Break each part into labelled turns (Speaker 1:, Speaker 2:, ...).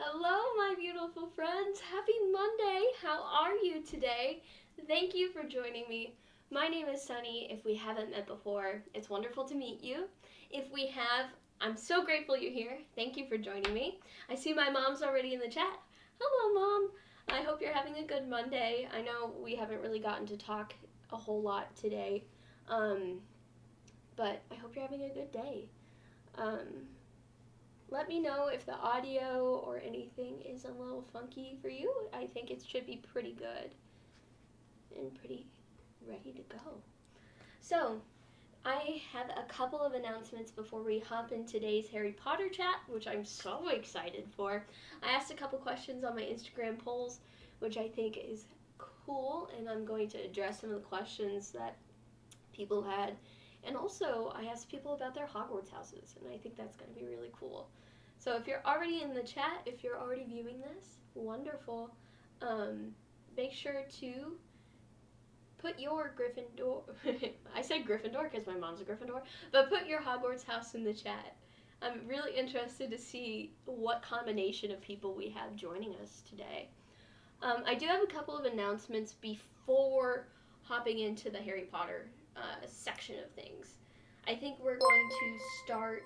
Speaker 1: Hello, my beautiful friends. Happy Monday. How are you today? Thank you for joining me. My name is Sunny. If we haven't met before, it's wonderful to meet you. If we have, I'm so grateful you're here. Thank you for joining me. I see my mom's already in the chat. Hello, Mom. I hope you're having a good Monday. I know we haven't really gotten to talk a whole lot today, um, but I hope you're having a good day. Um, Let me know if the audio or anything is a little funky for you. I think it should be pretty good and pretty ready to go. So, I have a couple of announcements before we hop in today's Harry Potter chat, which I'm so excited for. I asked a couple questions on my Instagram polls, which I think is cool, and I'm going to address some of the questions that people had. And also, I asked people about their Hogwarts houses, and I think that's going to be really cool. So if you're already in the chat, if you're already viewing this, wonderful. Make sure to put your Gryffindor, I said Gryffindor because my mom's a Gryffindor, but put your Hogwarts house in the chat. I'm really interested to see what combination of people we have joining us today. I do have a couple of announcements before hopping into the Harry Potter section of things. I think we're going to start.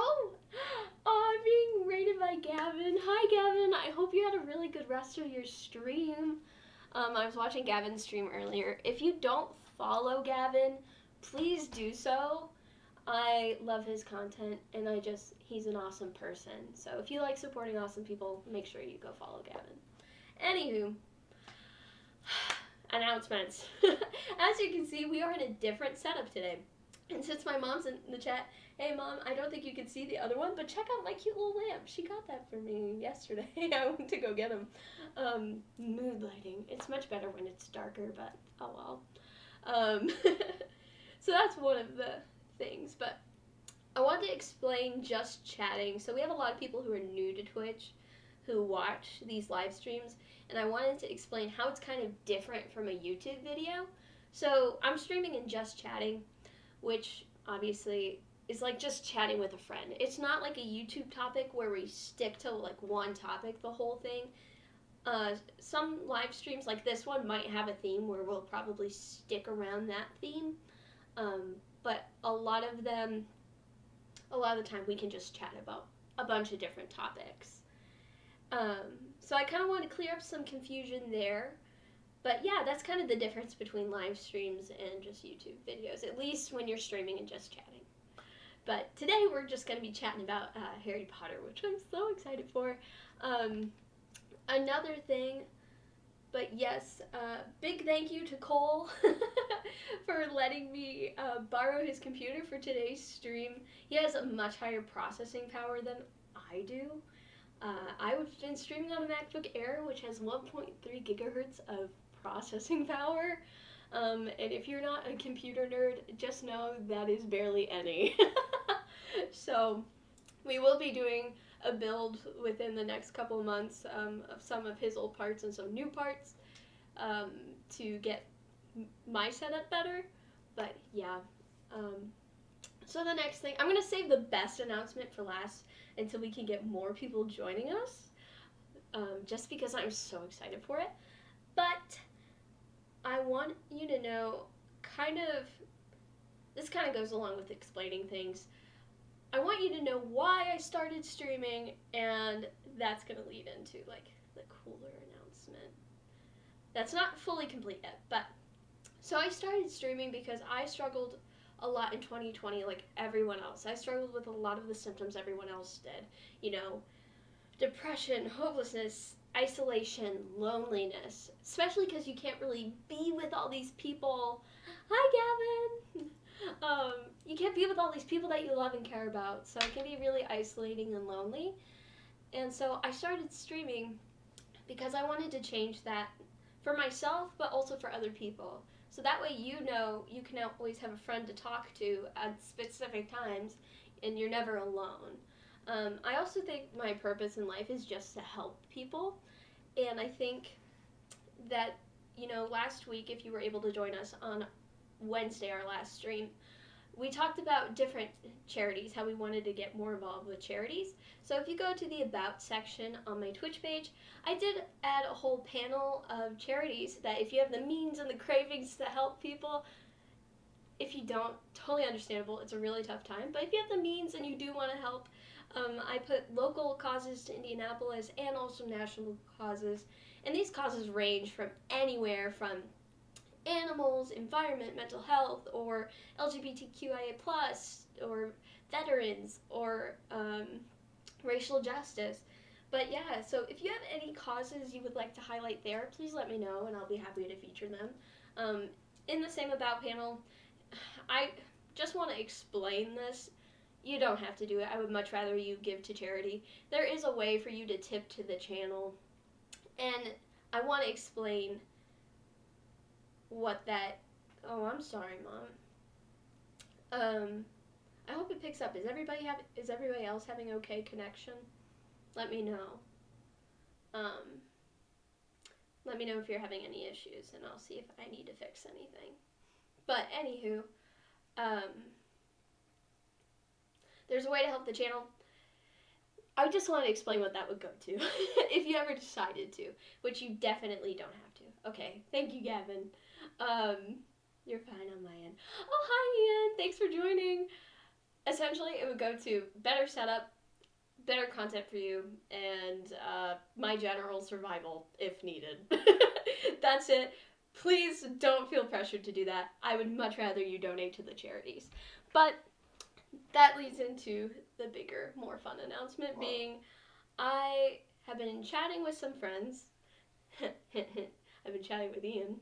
Speaker 1: Oh, I'm being rated by Gavin. Hi, Gavin. I hope you had a really good rest of your stream. I was watching Gavin's stream earlier. If you don't follow Gavin, please do so. I love his content, and he's an awesome person. So if you like supporting awesome people, make sure you go follow Gavin. Anywho, announcements. As you can see, we are in a different setup today. And since my mom's in the chat, hey Mom, I don't think you can see the other one, but check out my cute little lamp. She got that for me yesterday. I went to go get them. Mood lighting. It's much better when it's darker, but oh well. So that's one of the things. But I wanted to explain just chatting. So we have a lot of people who are new to Twitch who watch these live streams, and I wanted to explain how it's kind of different from a YouTube video. So I'm streaming in just chatting, which obviously is like just chatting with a friend. It's not like a YouTube topic where we stick to like one topic the whole thing. Some live streams like this one might have a theme where we'll probably stick around that theme. But a lot of the time we can just chat about a bunch of different topics. So I kind of want to clear up some confusion there. But yeah, that's kind of the difference between live streams and just YouTube videos, at least when you're streaming and just chatting. But today we're just going to be chatting about Harry Potter, which I'm so excited for. Another thing, but yes, big thank you to Cole for letting me borrow his computer for today's stream. He has a much higher processing power than I do. I've been streaming on a MacBook Air, which has 1.3 gigahertz of processing power. And if you're not a computer nerd, just know that is barely any. So we will be doing a build within the next couple of months of some of his old parts and some new parts to get my setup better. But yeah. So the next thing, I'm going to save the best announcement for last until we can get more people joining us, just because I'm so excited for it. But I want you to know, this kind of goes along with explaining things. I want you to know why I started streaming, and that's going to lead into like the cooler announcement. That's not fully complete yet, but so I started streaming because I struggled a lot in 2020 like everyone else. I struggled with a lot of the symptoms everyone else did. You know, depression, hopelessness, isolation, loneliness, especially because you can't really be with all these people. Hi, Gavin! You can't be with all these people that you love and care about, so it can be really isolating and lonely. And so I started streaming because I wanted to change that for myself, but also for other people. So that way you know you can always have a friend to talk to at specific times, and you're never alone. I also think my purpose in life is just to help people, and I think that, last week, if you were able to join us on Wednesday, our last stream, we talked about different charities, how we wanted to get more involved with charities. So if you go to the About section on my Twitch page, I did add a whole panel of charities that if you have the means and the cravings to help people, if you don't, totally understandable. It's a really tough time. But if you have the means and you do want to help, I put local causes to Indianapolis and also national causes. And these causes range from anywhere from animals, environment, mental health, or LGBTQIA+, or veterans, or racial justice. But yeah, so if you have any causes you would like to highlight there, please let me know and I'll be happy to feature them. In the same About panel, I just want to explain this. You don't have to do it. I would much rather you give to charity. There is a way for you to tip to the channel. And I want to explain what that... Oh, I'm sorry, Mom. I hope it picks up. Is everybody else having okay connection? Let me know. Let me know if you're having any issues, and I'll see if I need to fix anything. But anywho, there's a way to help the channel. I just want to explain what that would go to, if you ever decided to, which you definitely don't have to. Okay, thank you, Gavin. You're fine on my end. Oh, hi, Ian. Thanks for joining. Essentially, it would go to better setup, better content for you, and my general survival if needed. That's it. Please don't feel pressured to do that. I would much rather you donate to the charities. But that leads into the bigger, more fun announcement being I have been chatting with some friends. I've been chatting with Ian,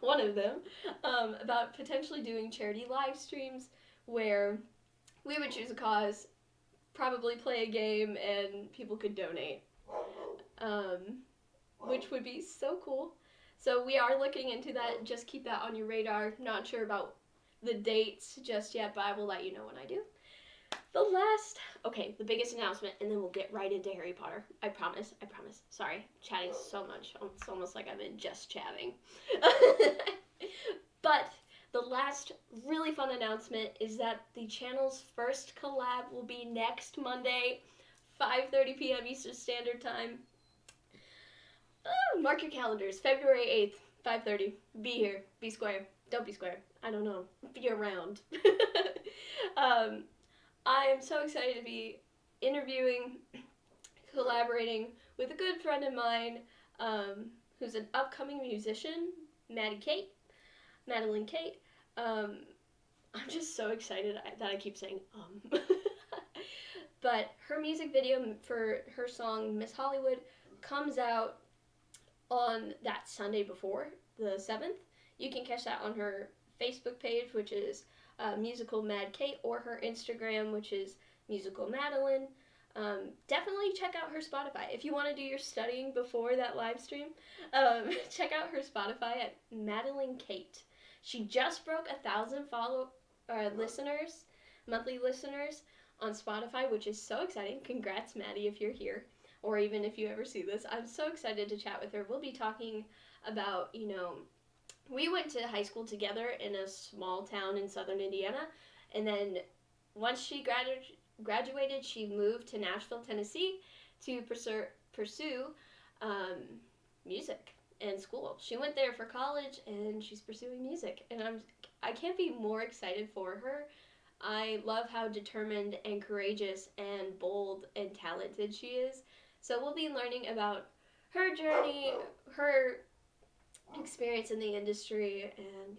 Speaker 1: one of them, about potentially doing charity live streams where we would choose a cause, probably play a game, and people could donate, which would be so cool. So we are looking into that. Just keep that on your radar. Not sure about the dates just yet, but I will let you know when I do. The biggest announcement, and then we'll get right into Harry Potter. I promise. Sorry, chatting so much. It's almost like I've been just chatting. But the last really fun announcement is that the channel's first collab will be next Monday, 5:30 p.m. Eastern Standard Time. Mark your calendars, February 8th, 5:30. Be here, be square. Don't be square. I don't know. Be around. I am so excited to be interviewing, collaborating with a good friend of mine who's an upcoming musician, Madeline Kate. I'm just so excited that I keep saying But her music video for her song Miss Hollywood comes out on that Sunday before, the 7th. You can catch that on her Facebook page, which is Musical Mad Kate, or her Instagram, which is Musical Madeline. Definitely check out her Spotify. If you want to do your studying before that live stream, check out her Spotify at Madeline Kate. She just broke 1,000 monthly listeners on Spotify, which is so exciting. Congrats, Maddie, if you're here, or even if you ever see this. I'm so excited to chat with her. We'll be talking about, we went to high school together in a small town in southern Indiana, and then once she graduated, she moved to Nashville, Tennessee to pursue music and school. She went there for college, and she's pursuing music, and I can't be more excited for her. I love how determined and courageous and bold and talented she is. So we'll be learning about her journey, her experience in the industry, and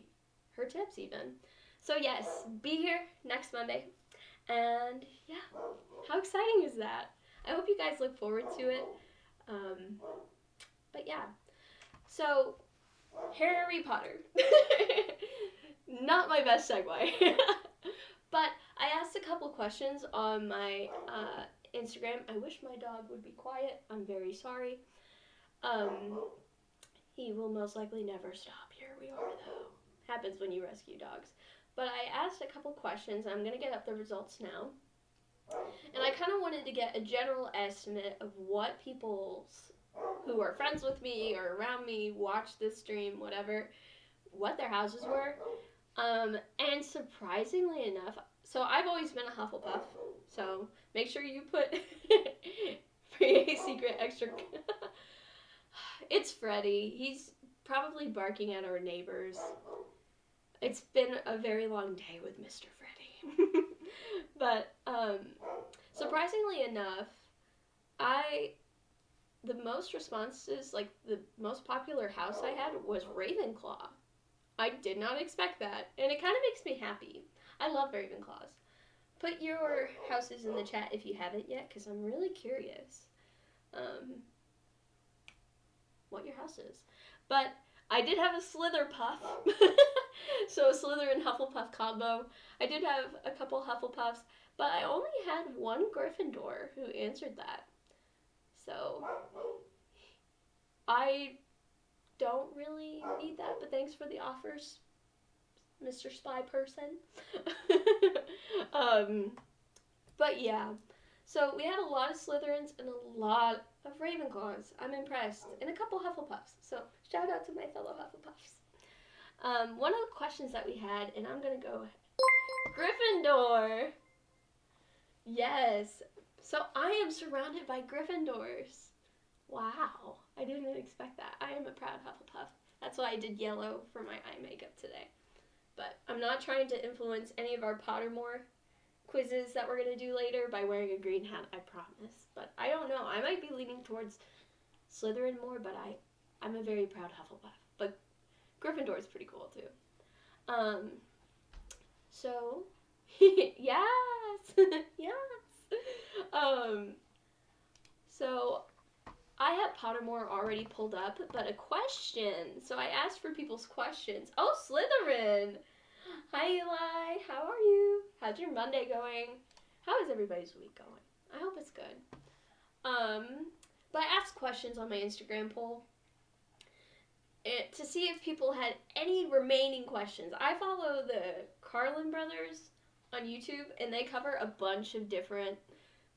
Speaker 1: her tips even. So yes, be here next Monday. And yeah, how exciting is that? I hope you guys look forward to it. But yeah, so Harry Potter. Not my best segue. But I asked a couple questions on my Instagram. I wish my dog would be quiet. I'm very sorry. He will most likely never stop. Here we are, though. Happens when you rescue dogs. But I asked a couple questions, and I'm going to get up the results now. And I kind of wanted to get a general estimate of what people who are friends with me or around me, watch this stream, whatever, what their houses were. And surprisingly enough, so I've always been a Hufflepuff. So make sure you put free secret extra. It's Freddy. He's probably barking at our neighbors. It's been a very long day with Mr. Freddy. But surprisingly enough, I the most responses, like the most popular house I had was Ravenclaw. I did not expect that, and it kind of makes me happy. I love Ravenclaws. Put your houses in the chat if you haven't yet, because I'm really curious what your house is. But I did have a Slitherpuff, so a Slytherin Hufflepuff combo. I did have a couple Hufflepuffs, but I only had one Gryffindor who answered that. So I don't really need that, but thanks for the offers, Mr. Spy Person. But yeah, so we had a lot of Slytherins and a lot of Ravenclaws. I'm impressed. And a couple Hufflepuffs. So shout out to my fellow Hufflepuffs. One of the questions that we had, and I'm going to go Gryffindor. Yes. So I am surrounded by Gryffindors. Wow. I didn't expect that. I am a proud Hufflepuff. That's why I did yellow for my eye makeup today. But I'm not trying to influence any of our Pottermore quizzes that we're going to do later by wearing a green hat, I promise. But I don't know. I might be leaning towards Slytherin more, but I'm a very proud Hufflepuff. But Gryffindor is pretty cool, too. So, yes! Yes! So, I had Pottermore already pulled up, but a question. So I asked for people's questions. Oh, Slytherin! Hi, Eli. How are you? How's your Monday going? How is everybody's week going? I hope it's good. But I asked questions on my Instagram poll to see if people had any remaining questions. I follow the Carlin brothers on YouTube, and they cover a bunch of different,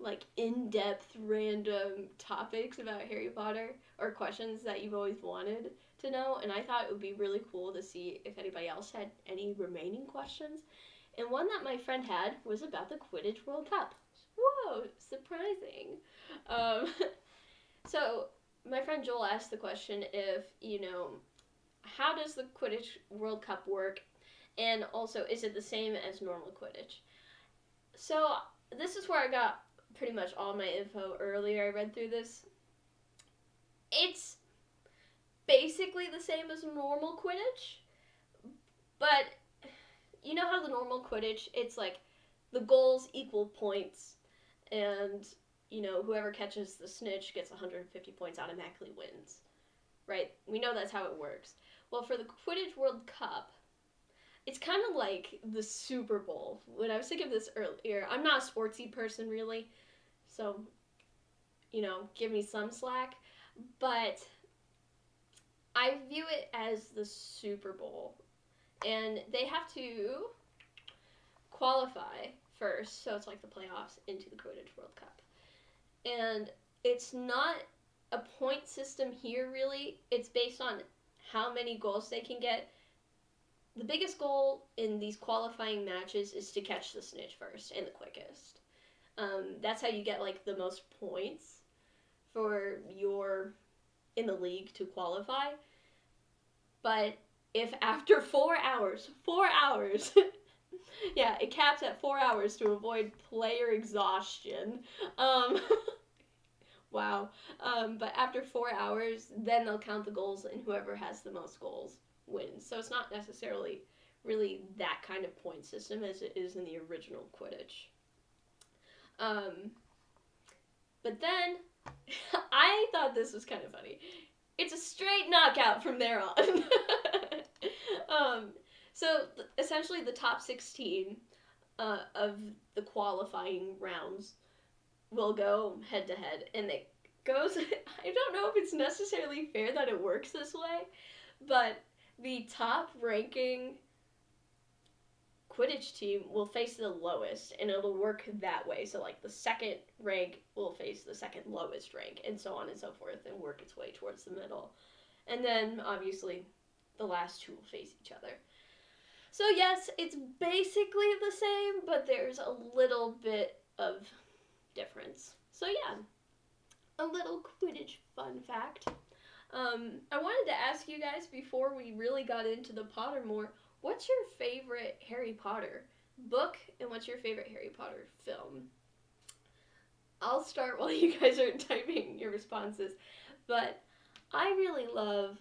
Speaker 1: like, in-depth, random topics about Harry Potter, or questions that you've always wanted to know, and I thought it would be really cool to see if anybody else had any remaining questions. And one that my friend had was about the Quidditch World Cup. Whoa, surprising. So my friend Joel asked the question if, how does the Quidditch World Cup work? And also, is it the same as normal Quidditch? So this is where I got pretty much all my info earlier. I read through this. It's basically the same as normal Quidditch, but you know how the normal Quidditch, it's like the goals equal points, and whoever catches the snitch gets 150 points, automatically wins, right? We know that's how it works. Well, for the Quidditch World Cup, it's kind of like the Super Bowl. When I was thinking of this earlier, I'm not a sportsy person really, so give me some slack, but I view it as the Super Bowl, and they have to qualify first, so it's like the playoffs into the Quidditch World Cup. And it's not a point system here, really. It's based on how many goals they can get. The biggest goal in these qualifying matches is to catch the snitch first and the quickest. That's how you get, like, the most points for your in the league to qualify. But if after 4 hours, yeah, it caps at 4 hours to avoid player exhaustion. Wow. But after 4 hours, then they'll count the goals, and whoever has the most goals wins. So it's not necessarily really that kind of point system as it is in the original Quidditch. But then, I thought this was kind of funny. It's a straight knockout from there on. So essentially the top 16 of the qualifying rounds will go head to head, and it goes, I don't know if it's necessarily fair that it works this way, but the top ranking Quidditch team will face the lowest, and it'll work that way. So, like, the second rank will face the second lowest rank, and so on and so forth, and work its way towards the middle. And then, obviously, the last two will face each other. So yes, it's basically the same, but there's a little bit of difference. So yeah, a little Quidditch fun fact. I wanted to ask you guys before we really got into the Pottermore, what's your favorite Harry Potter book and what's your favorite Harry Potter film? I'll start while you guys are typing your responses. But I really love.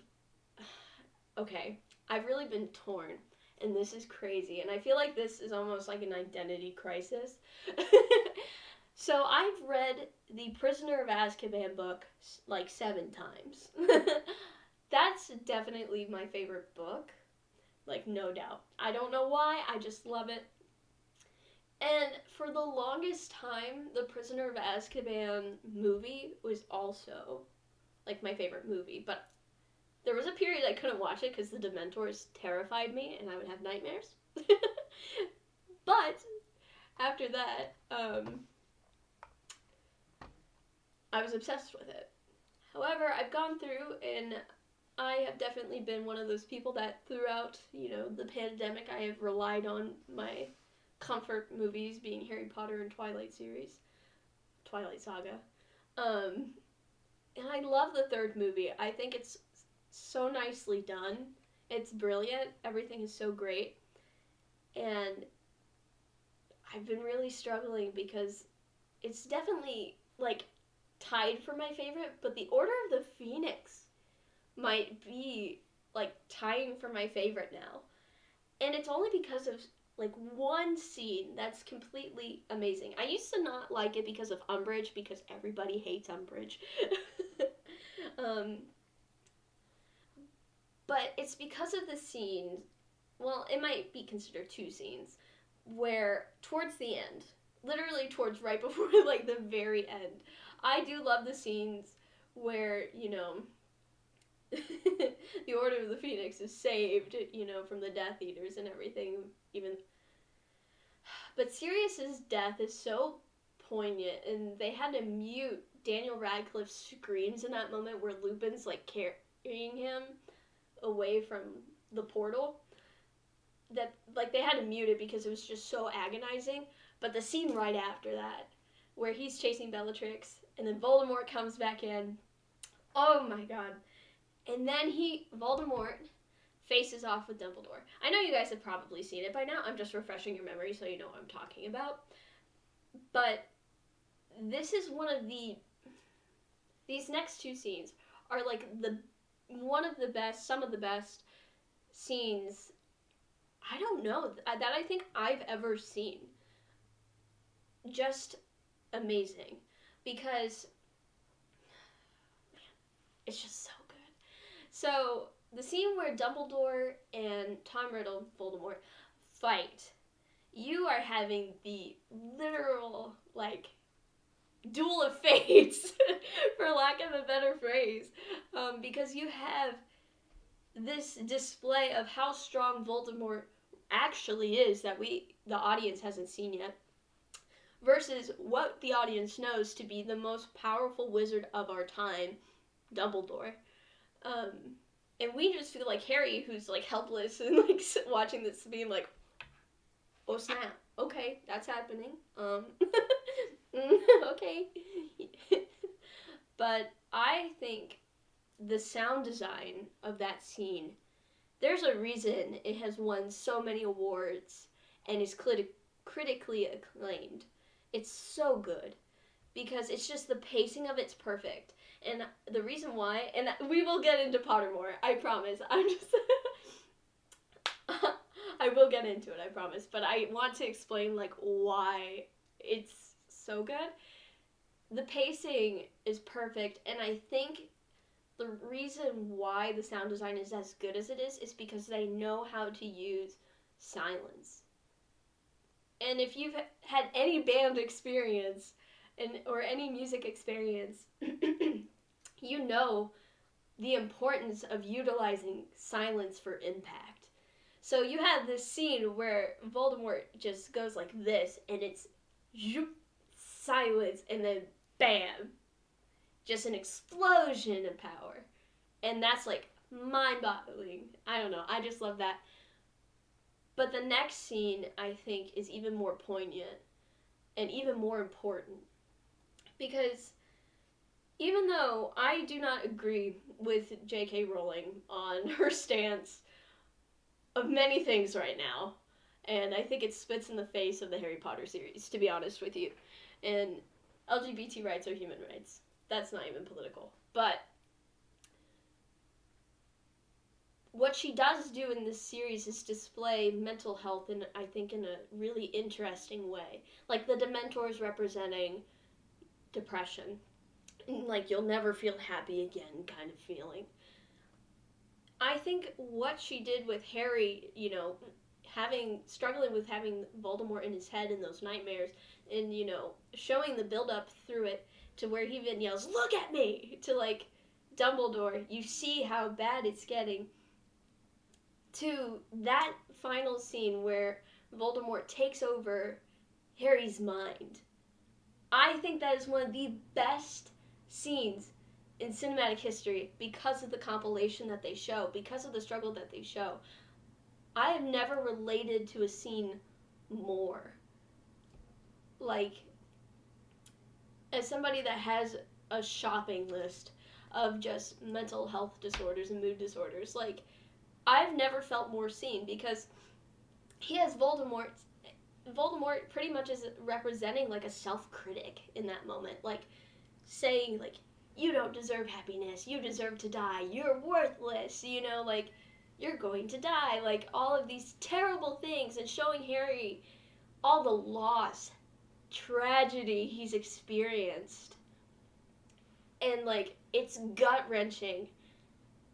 Speaker 1: Okay, I've really been torn, and this is crazy, and I feel like this is almost like an identity crisis. So I've read the Prisoner of Azkaban book like 7 times. That's definitely my favorite book, like no doubt. I don't know why, I just love it. And for the longest time, the Prisoner of Azkaban movie was also like my favorite movie, but there was a period I couldn't watch it because the Dementors terrified me and I would have nightmares. But after that, I was obsessed with it. However, I've gone through and I have definitely been one of those people that throughout, the pandemic, I have relied on my comfort movies being Harry Potter and Twilight Saga. And I love the third movie. I think it's so nicely done. It's brilliant. Everything is so great. And I've been really struggling because it's definitely like tied for my favorite, but the Order of the Phoenix might be like tying for my favorite now. And it's only because of like one scene that's completely amazing. I used to not like it because of Umbridge because everybody hates Umbridge. um, but it's because of the scene, well, it might be considered 2 scenes, where towards the end, literally towards right before like the very end, I do love the scenes where, the Order of the Phoenix is saved, from the Death Eaters and everything, even. But Sirius's death is so poignant, and they had to mute Daniel Radcliffe's screams in that moment where Lupin's like carrying him away from the portal. That like they had to mute it because it was just so agonizing. But the scene right after that, where he's chasing Bellatrix, and then Voldemort comes back in. Oh my god! And then Voldemort faces off with Dumbledore. I know you guys have probably seen it by now. I'm just refreshing your memory so you know what I'm talking about. But this is these next 2 scenes are like some of the best scenes, I don't know, that I think I've ever seen. Just amazing. Because it's just so good. So, the scene where Dumbledore and Tom Riddle, Voldemort, fight, you are having the literal, like, duel of fates, for lack of a better phrase, because you have this display of how strong Voldemort actually is that the audience hasn't seen yet, versus what the audience knows to be the most powerful wizard of our time, Dumbledore. Um, and we just feel like Harry, who's like helpless and like watching this, being like, "Oh snap! Okay, that's happening." Okay. But I think the sound design of that scene, there's a reason it has won so many awards and is critically acclaimed. It's so good because it's just the pacing of it's perfect. And the reason why, and we will get into Pottermore, I promise. I will get into it, I promise. But I want to explain like why it's so good. The pacing is perfect, and I think the reason why the sound design is as good as it is because they know how to use silence. And if you've had any band experience or any music experience, you know the importance of utilizing silence for impact. So you have this scene where Voldemort just goes like this, and it's silence, and then bam, just an explosion of power. And that's like mind-boggling. I don't know, I just love that. But the next scene, I think, is even more poignant and even more important. Because even though I do not agree with J.K. Rowling on her stance of many things right now, and I think it spits in the face of the Harry Potter series, to be honest with you. And LGBT rights are human rights. That's not even political. But what she does do in this series is display mental health in, I think, in a really interesting way. Like the Dementors representing depression. Like you'll never feel happy again kind of feeling. I think what she did with Harry, struggling with having Voldemort in his head and those nightmares, and showing the build up through it to where he even yells, "Look at me!" to like Dumbledore. You see how bad it's getting. To that final scene where Voldemort takes over Harry's mind. I think that is one of the best scenes in cinematic history because of the compilation that they show, because of the struggle that they show. I have never related to a scene more. Like, as somebody that has a shopping list of just mental health disorders and mood disorders, like, I've never felt more seen because he has Voldemort. Voldemort pretty much is representing like a self-critic in that moment, like saying like, you don't deserve happiness, you deserve to die, you're worthless, like you're going to die, like all of these terrible things, and showing Harry all the loss, tragedy he's experienced, and like it's gut-wrenching.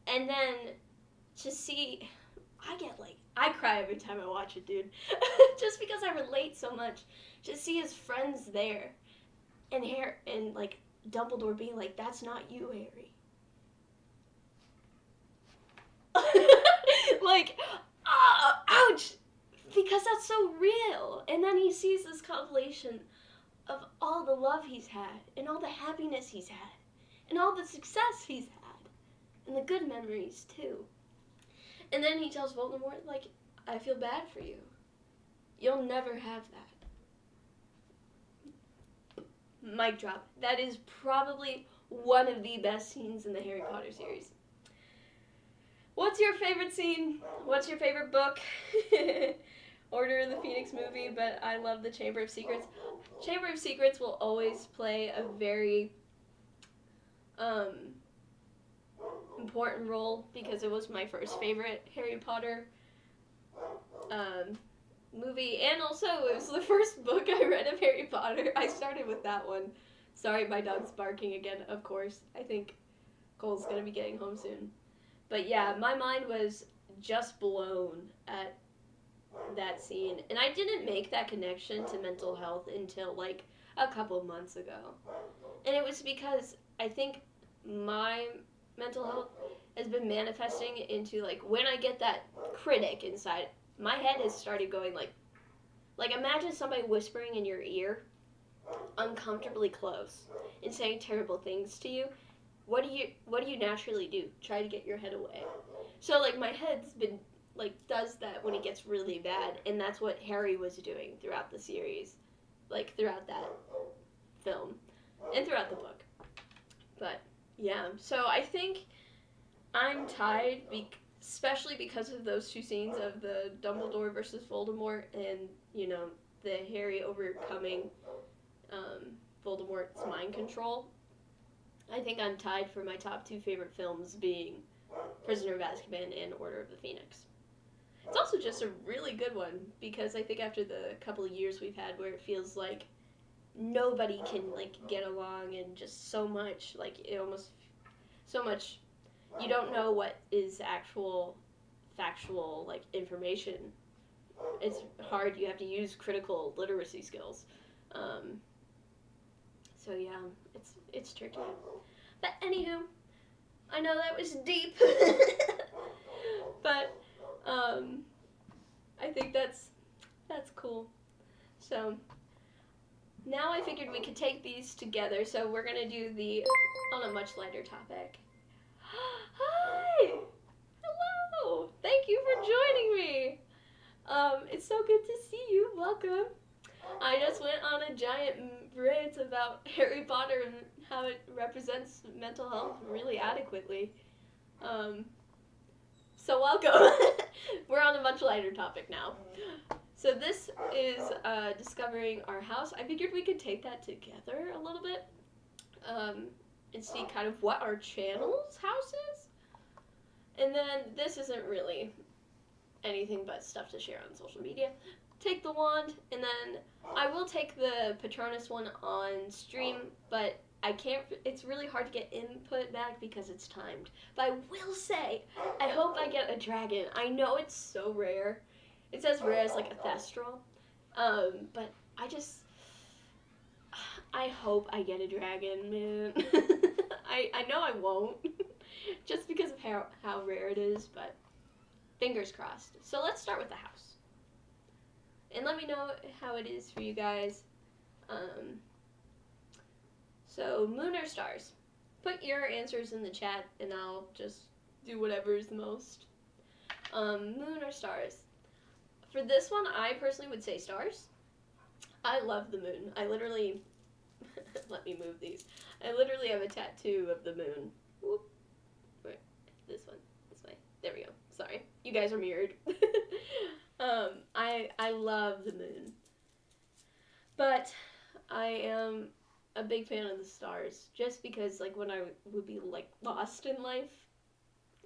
Speaker 1: And then to see, I cry every time I watch it, dude. Just because I relate so much. To see his friends there, and like Dumbledore being like, "That's not you, Harry." Like, ouch! Because that's so real. And then he sees this compilation of all the love he's had, and all the happiness he's had, and all the success he's had, and the good memories too. And then he tells Voldemort, like, I feel bad for you. You'll never have that. Mic drop. That is probably one of the best scenes in the Harry Potter series. What's your favorite scene? What's your favorite book? Order of the Phoenix movie, but I love the Chamber of Secrets. Chamber of Secrets will always play a very important role because it was my first favorite Harry Potter movie, and also it was the first book I read of Harry Potter. I started with that one. Sorry, my dog's barking again, of course. I think Cole's gonna be getting home soon. But yeah, my mind was just blown at that scene, and I didn't make that connection to mental health until like a couple months ago. And it was because I think my mental health has been manifesting into like when I get that critic inside, my head has started going like imagine somebody whispering in your ear uncomfortably close and saying terrible things to you. What do you naturally do? Try to get your head away. So like my head's been like does that when it gets really bad, and that's what Harry was doing throughout the series, like throughout that film and throughout the book. But yeah, so I think I'm tied, especially because of those two scenes of the Dumbledore versus Voldemort, and the Harry overcoming Voldemort's mind control. I think I'm tied for my top two favorite films being Prisoner of Azkaban and Order of the Phoenix. It's also just a really good one because I think after the couple of years we've had where it feels like nobody can like get along, and just so much like it almost so much you don't know what is actual factual like information. It's hard. You have to use critical literacy skills. So yeah, it's tricky. But anywho, I know that was deep, but I think that's cool. So now I figured we could take these together. So we're gonna do the on a much lighter topic. Hi, hello. Thank you for joining me. It's so good to see you. Welcome. I just went on a giant rant about Harry Potter and how it represents mental health really adequately. Um, so welcome. We're on a much lighter topic now. So this is discovering our house. I figured we could take that together a little bit and see kind of what our channel's house is. And then this isn't really anything but stuff to share on social media. Take the wand, and then I will take the Patronus one on stream, but I can't. It's really hard to get input back because it's timed. But I will say, I hope I get a dragon. I know it's so rare. It's as rare as like a thestral, but I hope I get a dragon, man. I know I won't, just because of how rare it is, but fingers crossed. So let's start with the house. And let me know how it is for you guys. So, moon or stars? Put your answers in the chat and I'll just do whatever is the most. Moon or stars? For this one, I personally would say stars. I love the moon. I literally, let me move these. I literally have a tattoo of the moon. Whoop. Wait, this one. This way. There we go. Sorry. You guys are mirrored. I love the moon. But I am a big fan of the stars, just because like when I would be like lost in life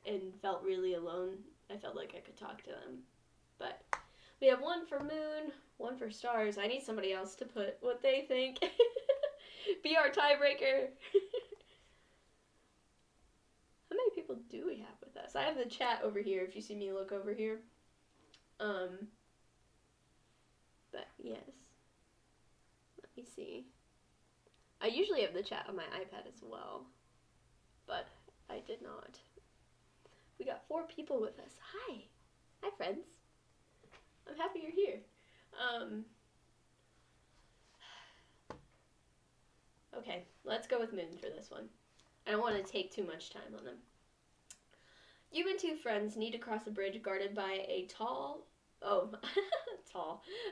Speaker 1: and felt really alone, I felt like I could talk to them. But we have one for moon, one for stars. I need somebody else to put what they think. Be our tiebreaker. How many people do we have with us? I have the chat over here if you see me look over here. But yes. Let me see. I usually have the chat on my iPad as well, but I did not. We got 4 people with us. Hi. Hi, friends. I'm happy you're here. Okay, let's go with moon for this one. I don't want to take too much time on them. You and 2 friends need to cross a bridge guarded by a tall,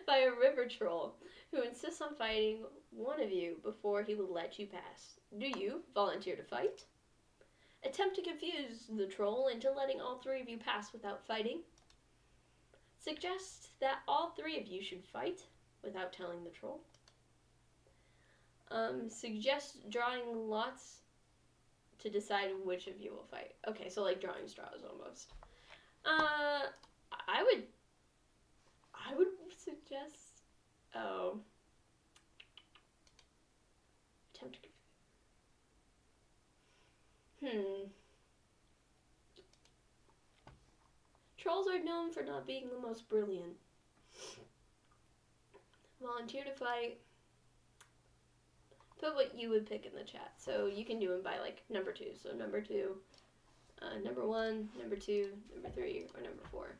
Speaker 1: by a river troll who insists on fighting one of you before he will let you pass. Do you volunteer to fight? Attempt to confuse the troll into letting all 3 of you pass without fighting. Suggest that all 3 of you should fight without telling the troll. Suggest drawing lots to decide which of you will fight. Okay, so like drawing straws almost. I would suggest, attempt to, Trolls are known for not being the most brilliant. Volunteer to fight. Put what you would pick in the chat. So you can do them by like number 2. So number 2, number 1, number 2, number 3, or number 4.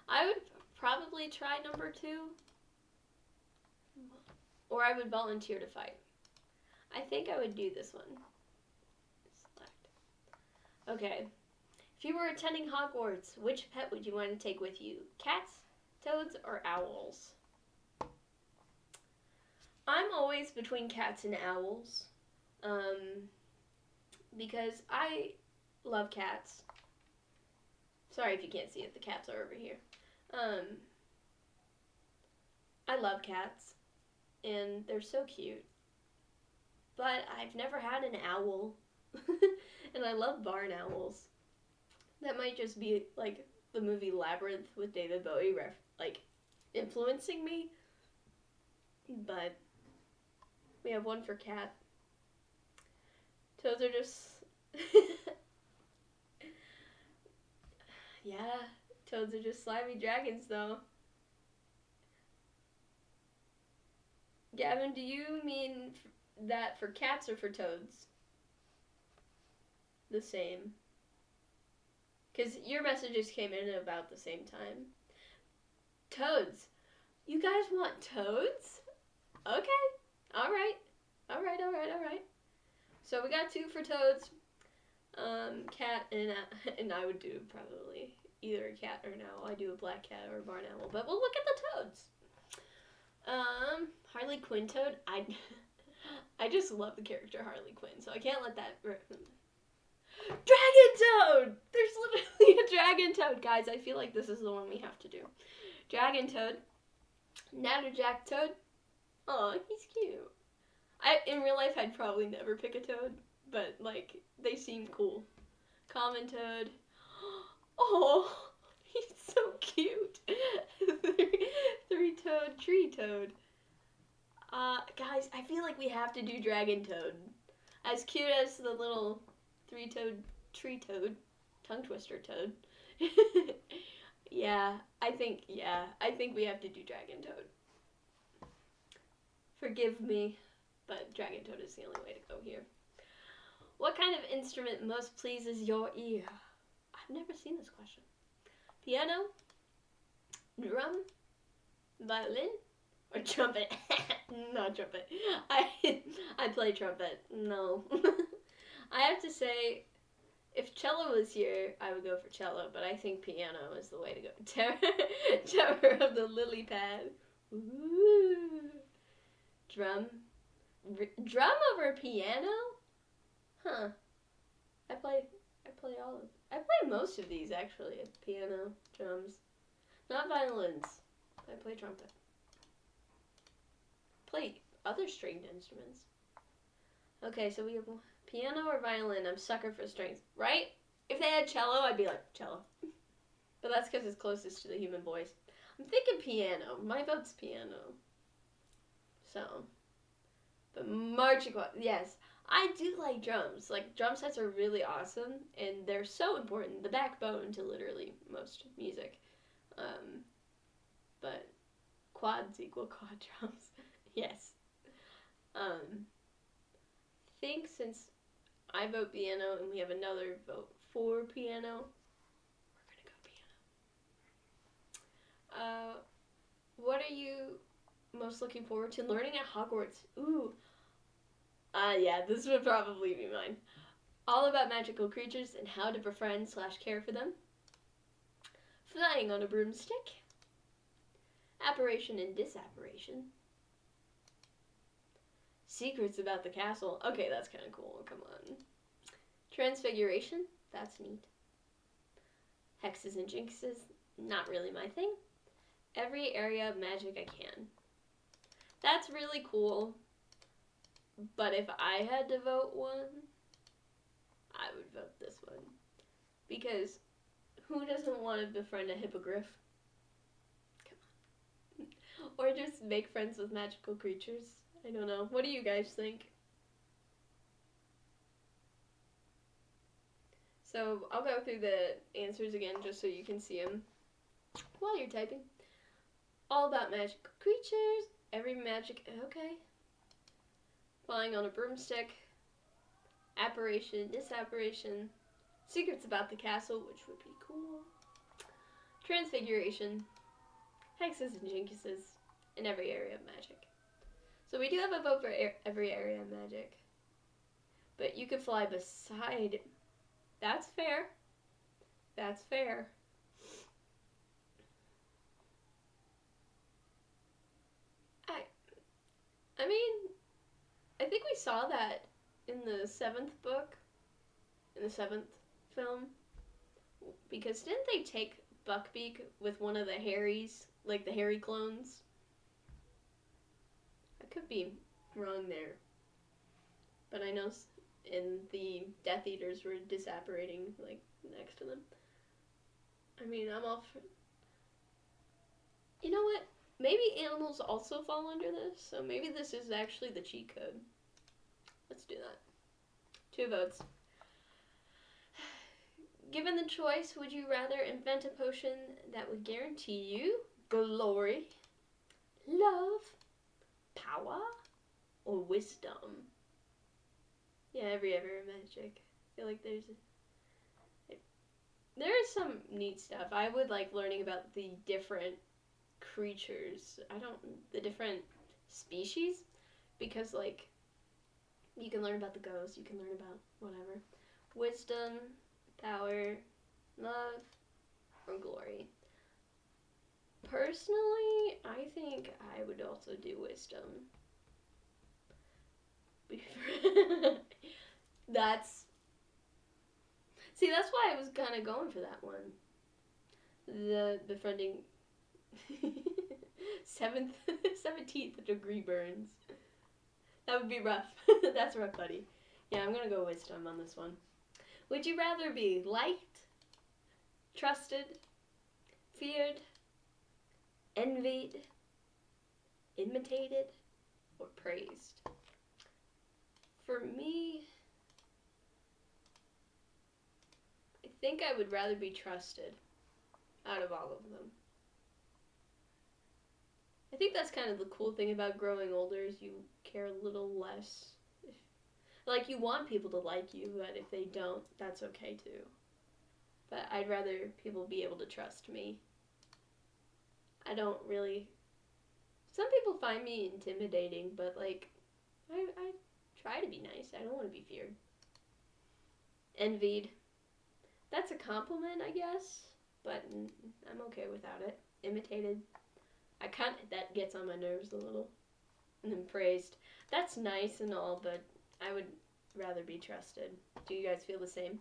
Speaker 1: I would probably try number 2, or I would volunteer to fight. I think I would do this one. Select. Okay. If you were attending Hogwarts, which pet would you want to take with you? Cats, toads, or owls? I'm always between cats and owls. Because I love cats. Sorry if you can't see it, the cats are over here. I love cats, and they're so cute. But I've never had an owl, and I love barn owls. That might just be like the movie Labyrinth with David Bowie, influencing me. But we have one for cat. Toads are just yeah, toads are just slimy dragons though. Gavin, do you mean that for cats or for toads? The same. Because your messages came in at about the same time. Toads. You guys want toads? Okay. Alright. So we got 2 for toads. Cat and I would do probably either a cat or an owl. I do a black cat or a barn owl, but we'll look at the toads. Harley Quinn toad. I just love the character Harley Quinn, so I can't let that. Dragon toad. There's literally a dragon toad, guys. I feel like this is the one we have to do. Dragon toad. Natterjack toad. Oh, he's cute. In real life, I'd probably never pick a toad, but like they seem cool. Common toad. Oh, he's so cute. Three toad, tree toad. Guys, I feel like we have to do dragon toad. As cute as the little 3-toed tree toad, tongue twister toad. I think we have to do dragon toad. Forgive me, but dragon toad is the only way to go here. What kind of instrument most pleases your ear? I've never seen this question. Piano, drum, violin, or trumpet? Not trumpet. I play trumpet. No. I have to say, if cello was here, I would go for cello, but I think piano is the way to go. Terror of the lily pad. Ooh. Drum over piano? Huh. I play all of. I play most of these actually. Piano, drums, not violins. I play trumpet. Play other stringed instruments. Okay, so we have piano or violin. I'm sucker for strings, right? If they had cello, I'd be like cello. But that's because it's closest to the human voice. I'm thinking piano. My vote's piano. So, but marching, yes. I do like drums. Like, drum sets are really awesome, and they're so important. The backbone to literally most music. But quads equal quad drums. Yes. Think since I vote piano and we have another vote for piano, we're gonna go piano. What are you most looking forward to learning at Hogwarts? Ooh. Yeah, this would probably be mine. All about magical creatures and how to befriend / care for them. Flying on a broomstick. Apparition and disapparition. Secrets about the castle. Okay, that's kind of cool. Come on. Transfiguration. That's neat. Hexes and jinxes. Not really my thing. Every area of magic I can. That's really cool. But if I had to vote one, I would vote this one. Because who doesn't want to befriend a hippogriff? Come on. Or just make friends with magical creatures. I don't know. What do you guys think? So I'll go through the answers again just so you can see them while you're typing. All about magical creatures. Every magic. Okay. Flying on a broomstick. Apparition, disapparition. Secrets about the castle, which would be cool. Transfiguration. Hexes and jinxes. In every area of magic. So we do have a vote for every area of magic. But you could fly beside. That's fair. That's fair. I mean, I think we saw that in the 7th book, in the 7th film, because didn't they take Buckbeak with one of the Harrys, like the Harry clones? I could be wrong there, but I know in the Death Eaters were disapparating, like, next to them. I mean, I'm all for. You know what? Maybe animals also fall under this, so maybe this is actually the cheat code. Let's do that. 2 votes. Given the choice, would you rather invent a potion that would guarantee you glory, love, power, or wisdom? Yeah, every magic. I feel like there is some neat stuff. I would like learning about the different creatures. The different species, because like You can learn about the ghosts. You can learn about whatever. Wisdom, power, love, or glory. Personally, I think I would also do wisdom. that's that's why I was kind of going for that one. The befriending 17th degree burns. That would be rough. That's rough, buddy. Yeah, I'm gonna go wisdom on this one. Would you rather be liked, trusted, feared, envied, imitated, or praised? For me, I think I would rather be trusted out of all of them. I think that's kind of the cool thing about growing older is you care a little less. Like, you want people to like you, but if they don't, that's okay too. But I'd rather people be able to trust me. I don't really... Some people find me intimidating, but, like, I try to be nice. I don't want to be feared. Envied. That's a compliment, I guess, but I'm okay without it. Imitated. That gets on my nerves a little. And then praised. That's nice and all, but I would rather be trusted. Do you guys feel the same?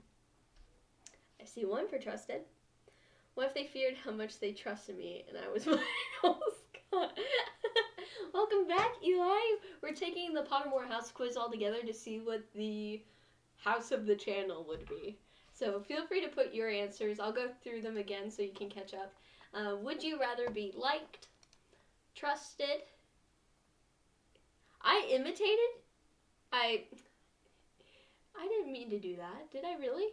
Speaker 1: I see one for trusted. What if they feared how much they trusted me and I was Michael Scott? Welcome back, Eli. We're taking the Pottermore house quiz all together to see what the house of the channel would be. So feel free to put your answers. I'll go through them again so you can catch up. Would you rather be liked, trusted? I imitated? I didn't mean to do that. Did I really?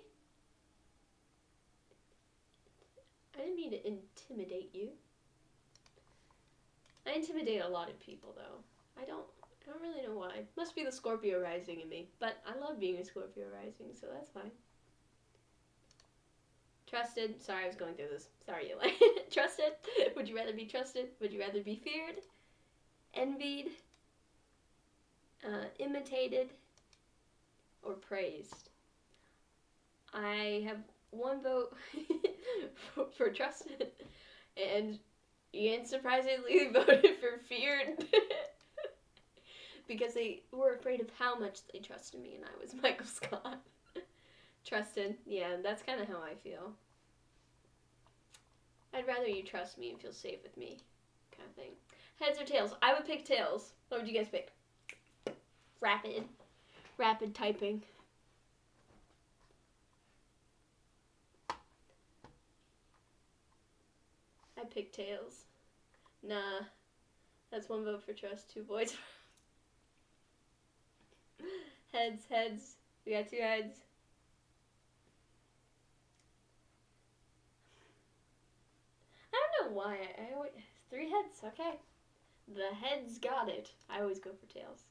Speaker 1: I didn't mean to intimidate you. I intimidate a lot of people, though. I don't really know why. Must be the Scorpio rising in me. But I love being a Scorpio rising, so that's fine. Trusted. Sorry, I was going through this. Sorry, Eli. Trusted. Would you rather be trusted? Would you rather be feared? Envied? Imitated? Or praised? I have one vote for trusted, and Ian surprisingly voted for feared because they were afraid of how much they trusted me, and I was Michael Scott. Trusted, yeah, that's kind of how I feel. I'd rather you trust me and feel safe with me, kind of thing. Heads or tails? I would pick tails. What would you guys pick? Rapid typing. I pick tails. Nah, that's one vote for trust, 2 votes. Heads. We got 2 heads. I don't know why. I always, 3 heads. Okay. The heads got it. I always go for tails.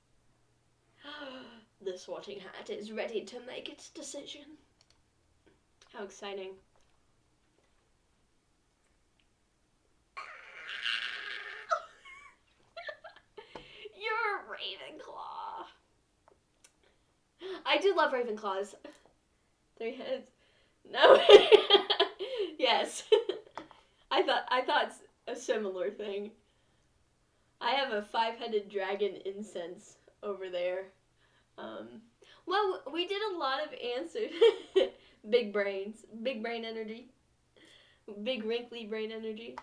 Speaker 1: The sorting hat is ready to make its decision. How exciting. You're a Ravenclaw. I do love Ravenclaws. 3 heads. No. Yes. I thought a similar thing. I have a 5-headed dragon incense over there. Well, we did a lot of answers. Big brains. Big brain energy. Big wrinkly brain energy.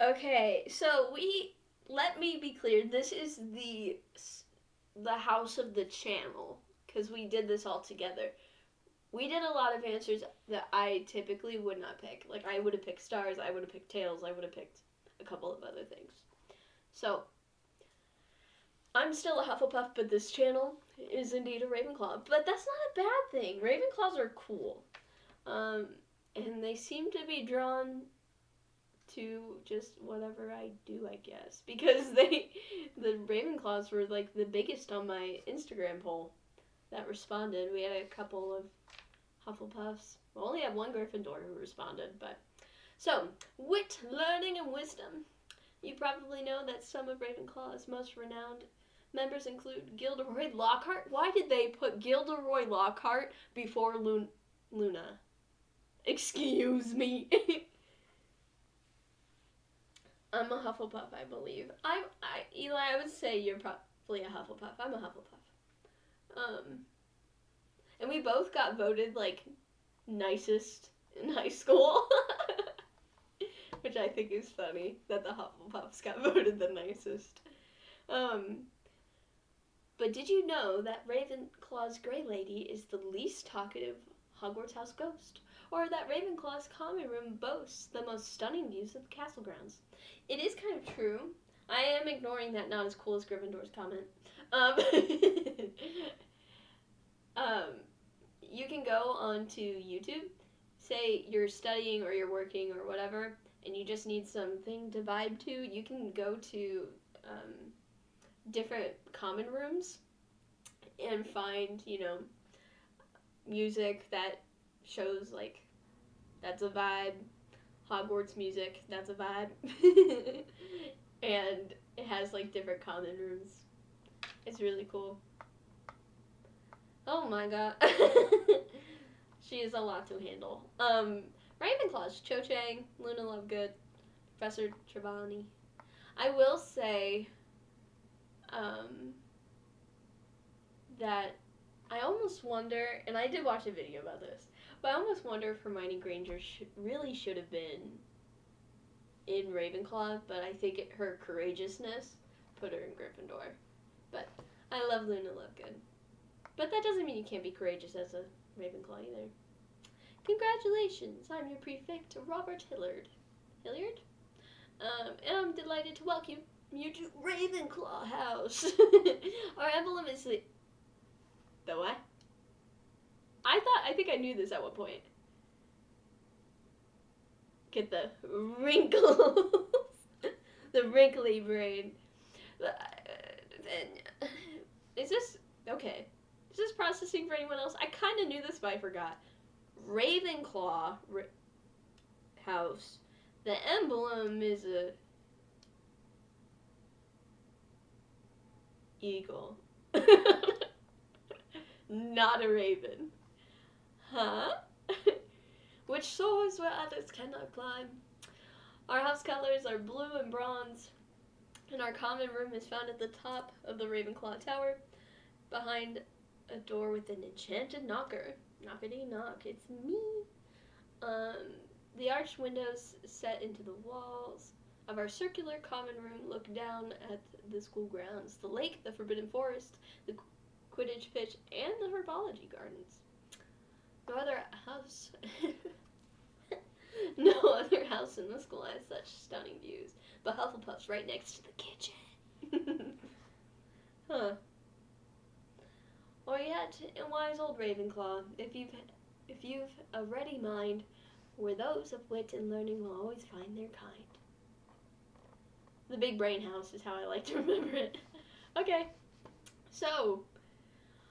Speaker 1: Okay, so let me be clear. This is the house of the channel, because we did this all together. We did a lot of answers that I typically would not pick. Like, I would have picked stars, I would have picked tails, I would have picked a couple of other things. So, I'm still a Hufflepuff, but this channel is indeed a Ravenclaw. But that's not a bad thing. Ravenclaws are cool. And they seem to be drawn to just whatever I do, I guess. Because the Ravenclaws were, like, the biggest on my Instagram poll that responded. We had a couple of Hufflepuffs. We only had one Gryffindor who responded, but... So, wit, learning, and wisdom. You probably know that some of Ravenclaw's most renowned members include Gilderoy Lockhart. Why did they put Gilderoy Lockhart before Luna? Excuse me. I'm a Hufflepuff, I believe. Eli, I would say you're probably a Hufflepuff. I'm a Hufflepuff. And we both got voted, like, nicest in high school. Which I think is funny, that the Hufflepuffs got voted the nicest. But did you know that Ravenclaw's Grey Lady is the least talkative Hogwarts house ghost? Or that Ravenclaw's common room boasts the most stunning views of the castle grounds? It is kind of true. I am ignoring that not as cool as Gryffindor's comment. You can go onto YouTube, say you're studying or you're working or whatever, and you just need something to vibe to. You can go to different common rooms and find, music that shows, like, that's a vibe. Hogwarts music, that's a vibe. And it has, like, different common rooms. It's really cool. Oh my god. She is a lot to handle. Ravenclaw's Cho Chang, Luna Lovegood, Professor Trelawney. I will say that I almost wonder, and I did watch a video about this, but I almost wonder if Hermione Granger really should have been in Ravenclaw, but I think her courageousness put her in Gryffindor. But I love Luna Lovegood. But that doesn't mean you can't be courageous as a Ravenclaw either. Congratulations, I'm your prefect, Robert Hilliard. Hilliard? And I'm delighted to welcome you to Ravenclaw House. Our emblem is the what? I think I knew this at one point. Get the wrinkles. The wrinkly brain. Is this okay? Is this processing for anyone else? I kind of knew this, but I forgot. Ravenclaw house. The emblem is a eagle. Not a raven. Huh? Which soars where others cannot climb. Our house colors are blue and bronze, and our common room is found at the top of the Ravenclaw Tower, behind a door with an enchanted knocker. Knockety knock, it's me. The arched windows set into the walls of our circular common room look down at the school grounds, the lake, the forbidden forest, the Quidditch pitch, and the herbology gardens. No other house no other house in the school has such stunning views, but Hufflepuff's right next to the kitchen. Huh. Or yet, in wise old Ravenclaw, if you've a ready mind, where those of wit and learning will always find their kind. The big brain house is how I like to remember it. Okay, so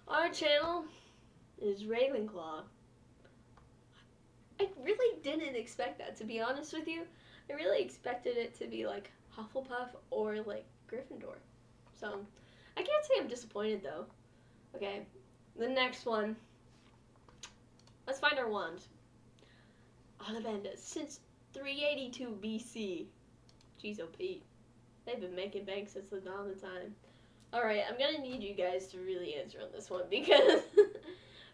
Speaker 1: our channel is Ravenclaw. I really didn't expect that, to be honest with you. I really expected it to be like Hufflepuff or like Gryffindor. So I can't say I'm disappointed though. Okay, the next one. Let's find our wand. Ollivander, since 382 BC. Jeez, oh Pete. They've been making bank since the dawn of time. Alright, I'm gonna need you guys to really answer on this one because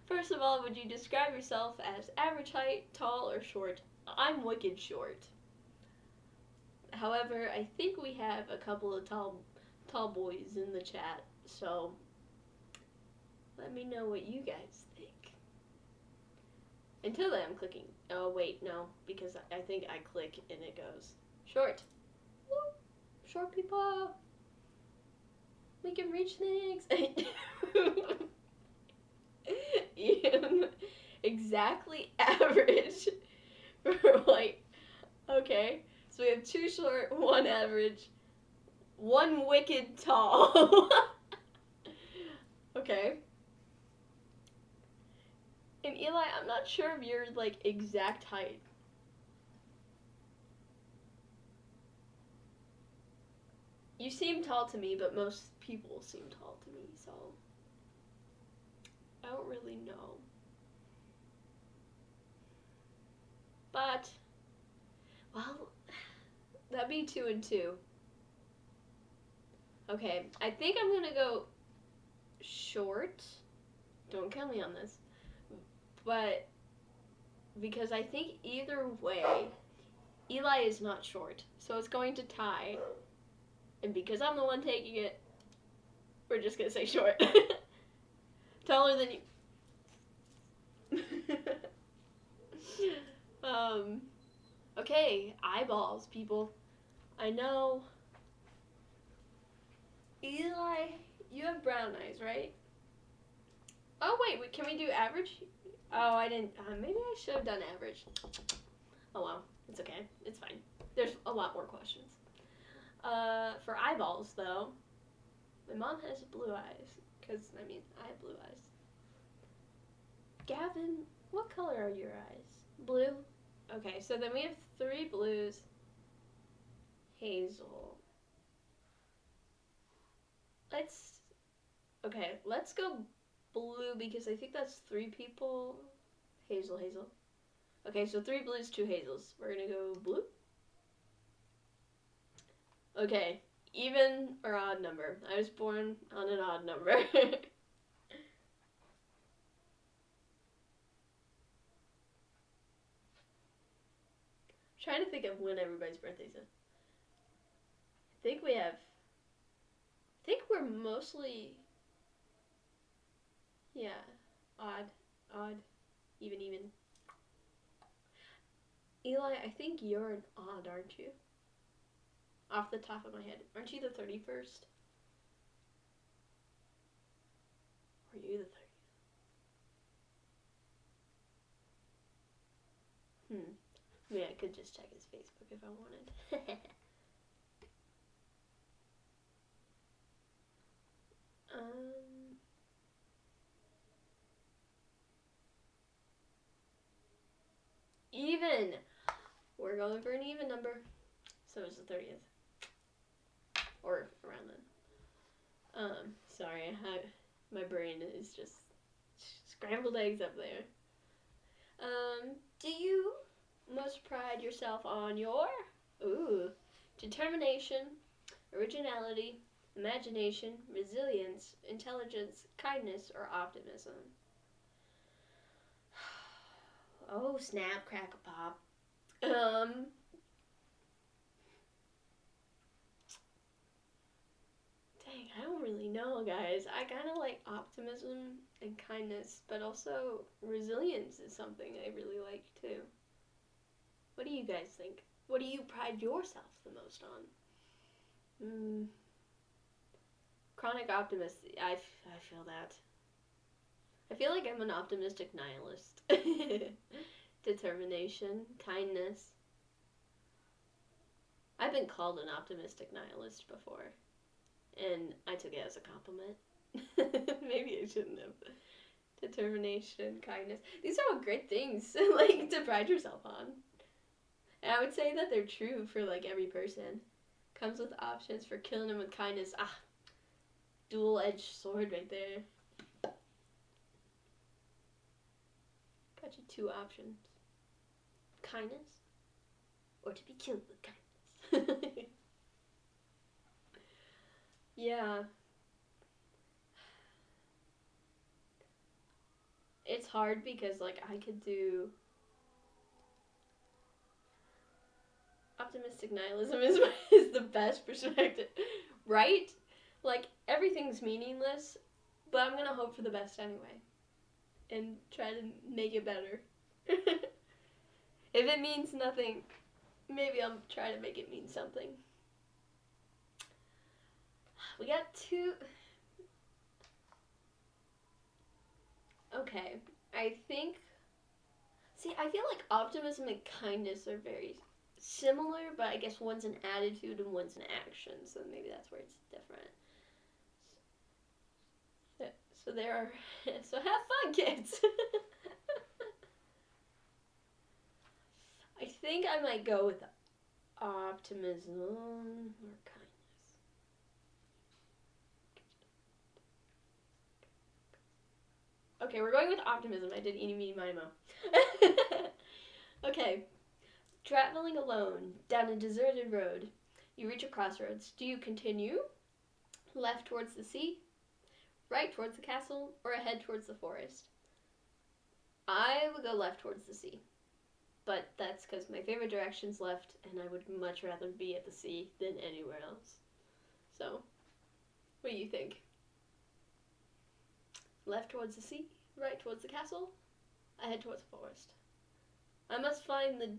Speaker 1: first of all, would you describe yourself as average height, tall, or short? I'm wicked short. However, I think we have a couple of tall boys in the chat, so let me know what you guys think. Until then, I'm clicking. Oh, wait, no, because I think I click and it goes short. Woo! Short people. We can reach things. Exactly average for white. Okay, so we have 2 short, 1 average, 1 wicked tall. Okay. And Eli, I'm not sure of your like exact height. You seem tall to me, but most people seem tall to me, so I don't really know. But, well, that'd be 2 and 2. Okay, I think I'm gonna go short. Don't kill me on this. But, because I think either way, Eli is not short. So it's going to tie. And because I'm the one taking it, we're just gonna say short. Taller than you. Okay, eyeballs, people. I know. Eli, you have brown eyes, right? Oh, wait, can we do average? Oh, I didn't. Maybe I should have done average. Oh, well. It's okay. It's fine. There's a lot more questions. For eyeballs, though, my mom has blue eyes. Because, I mean, I have blue eyes. Gavin, what color are your eyes? Blue? Okay, so then we have 3 blues. Hazel. Let's go blue because I think that's 3 people. Hazel. Okay, so 3 blues, 2 hazels. We're gonna go blue. Okay, even or odd number. I was born on an odd number. Trying to think of when everybody's birthdays is. I think we're mostly, yeah, odd, even. Eli, I think you're an odd, aren't you? Off the top of my head. Aren't you the 31st? Or are you the 30th? I mean, I could just check his Facebook if I wanted. Even! We're going for an even number. So it's the 30th. Or around then. Sorry, my brain is just scrambled eggs up there. Do you most pride yourself on your determination, originality, imagination, resilience, intelligence, kindness, or optimism? Oh, snap, crack a pop. Dang, I don't really know, guys. I kind of like optimism and kindness, but also resilience is something I really like too. What do you guys think? What do you pride yourself the most on? Chronic optimist. I feel that. I feel like I'm an optimistic nihilist. Determination, kindness. I've been called an optimistic nihilist before, and I took it as a compliment. Maybe I shouldn't have. Determination, kindness. These are all great things, like, to pride yourself on. And I would say that they're true for, like, every person. Comes with options for killing them with kindness. Dual-edged sword right there. Got you 2 options. Kindness, or to be killed with kindness. Yeah. It's hard because, like, I could do... Optimistic nihilism is the best perspective. Right? Like, everything's meaningless, but I'm gonna hope for the best anyway. And try to make it better. If it means nothing, maybe I'll try to make it mean something. We got 2... Okay, I think... See, I feel like optimism and kindness are very similar, but I guess one's an attitude and one's an action, so maybe that's where it's different. So there are... So have fun, kids! I think I might go with optimism or kindness. Okay, we're going with optimism. I did eeny, meeny, miny, mo. Okay. Traveling alone down a deserted road. You reach a crossroads. Do you continue left towards the sea, right towards the castle, or ahead towards the forest? I would go left towards the sea. But that's because my favorite direction's left, and I would much rather be at the sea than anywhere else. So, what do you think? Left towards the sea, right towards the castle, ahead towards the forest. I must find the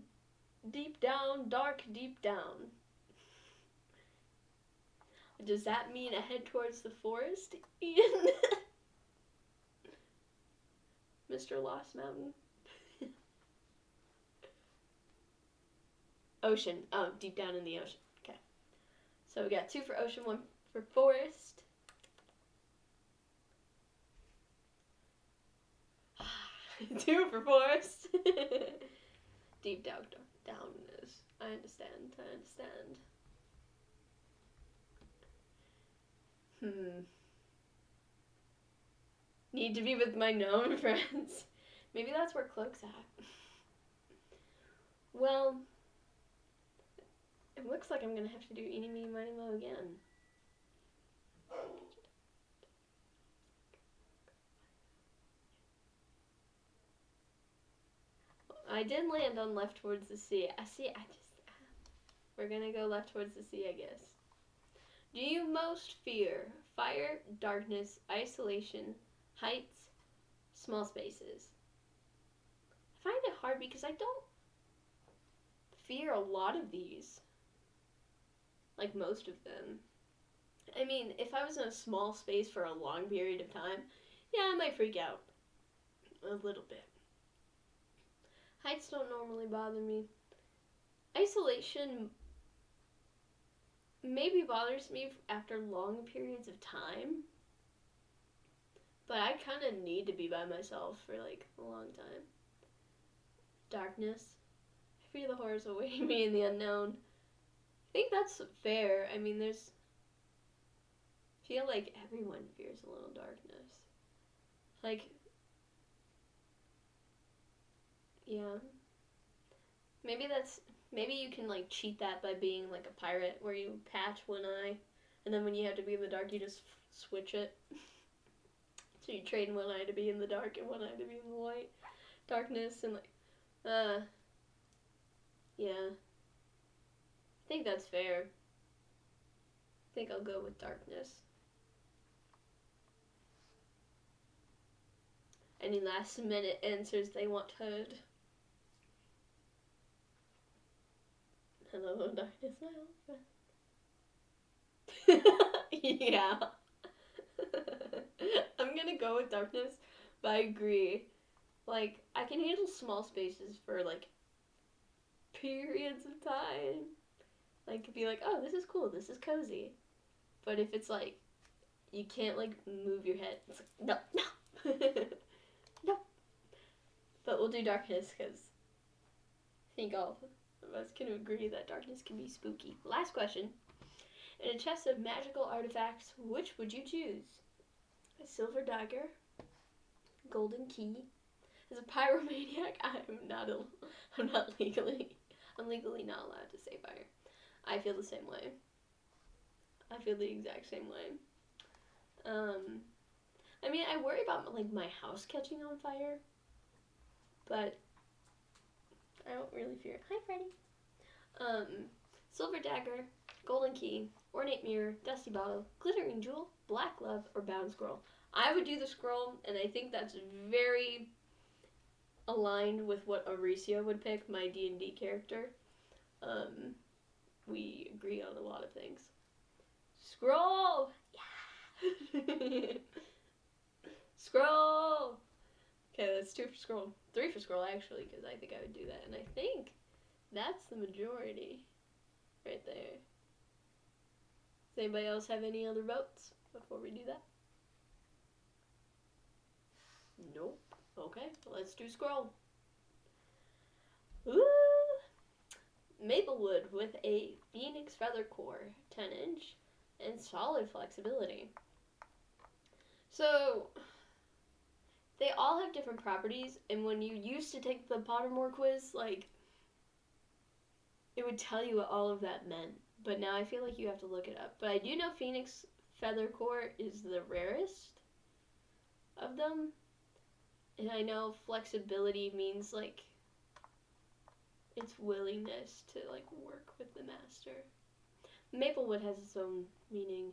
Speaker 1: deep down, dark deep down. Does that mean ahead towards the forest, Ian? Mr. Lost Mountain? Ocean. Oh, deep down in the ocean. Okay. So we got 2 for ocean, 1 for forest. Two for forest. Deep down is. I understand. Need to be with my known friends. Maybe that's where Cloak's at. Well, it looks like I'm gonna have to do eeny, meeny, miny, mo again. I did land on left towards the sea. We're gonna go left towards the sea, I guess. Do you most fear fire, darkness, isolation, heights, small spaces? I find it hard because I don't fear a lot of these. Like most of them. I mean, if I was in a small space for a long period of time, yeah, I might freak out a little bit. Heights don't normally bother me. Isolation maybe bothers me after long periods of time. But I kind of need to be by myself for like a long time. Darkness. I fear the horrors awaiting me in the unknown. I think that's fair. I mean, I feel like everyone fears a little darkness. Like, yeah. Maybe you can like cheat that by being like a pirate where you patch one eye and then when you have to be in the dark you just switch it. So you train one eye to be in the dark and one eye to be in the light. Darkness and like, yeah. I think that's fair. I think I'll go with darkness. Any last minute answers they want heard? Hello, darkness, my old friend. Yeah. I'm gonna go with darkness, but I agree. Like, I can handle small spaces for, like, periods of time. Like, be like, oh, this is cool, this is cozy. But if it's like, you can't, like, move your head, it's like, no. No. But we'll do darkness, because I think all of us can agree that darkness can be spooky. Last question. In a chest of magical artifacts, which would you choose? A silver dagger, golden key. As a pyromaniac, I'm legally not allowed to say fire. I feel the same way. I feel the exact same way. I mean, I worry about like my house catching on fire, but I don't really fear it. Hi, Freddy. Silver dagger, golden key, ornate mirror, dusty bottle, glittering jewel, black glove, or bound scroll. I would do the scroll, and I think that's very aligned with what Auricio would pick, my D&D character. We agree on a lot of things. Scroll! Yeah! Scroll! Okay, that's 2 for scroll. 3 for scroll, actually, because I think I would do that. And I think that's the majority right there. Does anybody else have any other votes before we do that? Nope. Okay, well, let's do scroll. Ooh! Maplewood with a phoenix feather core, 10-inch, and solid flexibility. So, they all have different properties, and when you used to take the Pottermore quiz, like, it would tell you what all of that meant. But now I feel like you have to look it up. But I do know Phoenix Feather Core is the rarest of them. And I know flexibility means, like, its willingness to, like, work with the master. Maplewood has its own meaning.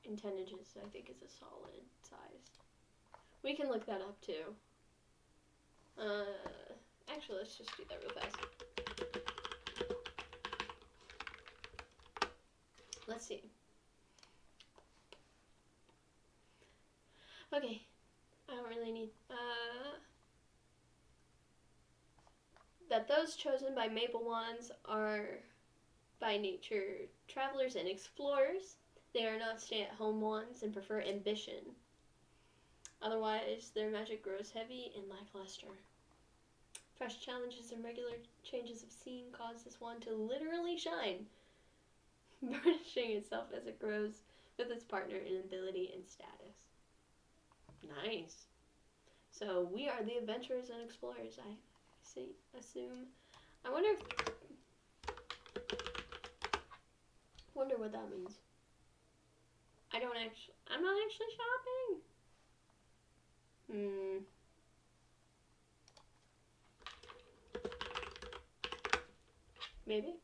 Speaker 1: And 10 inches, I think, is a solid size. We can look that up, too. Actually, let's just do that real fast. Let's see. Okay. I don't really need, that those chosen by Maple Wands are, by nature, travelers and explorers. They are not stay-at-home wands and prefer ambition. Otherwise, their magic grows heavy and lackluster. Fresh challenges and regular changes of scene cause this wand to literally shine, burnishing itself as it grows with its partner in ability and status. Nice. So we are the adventurers and explorers, I assume. I wonder what that means. I'm not actually shopping. Maybe.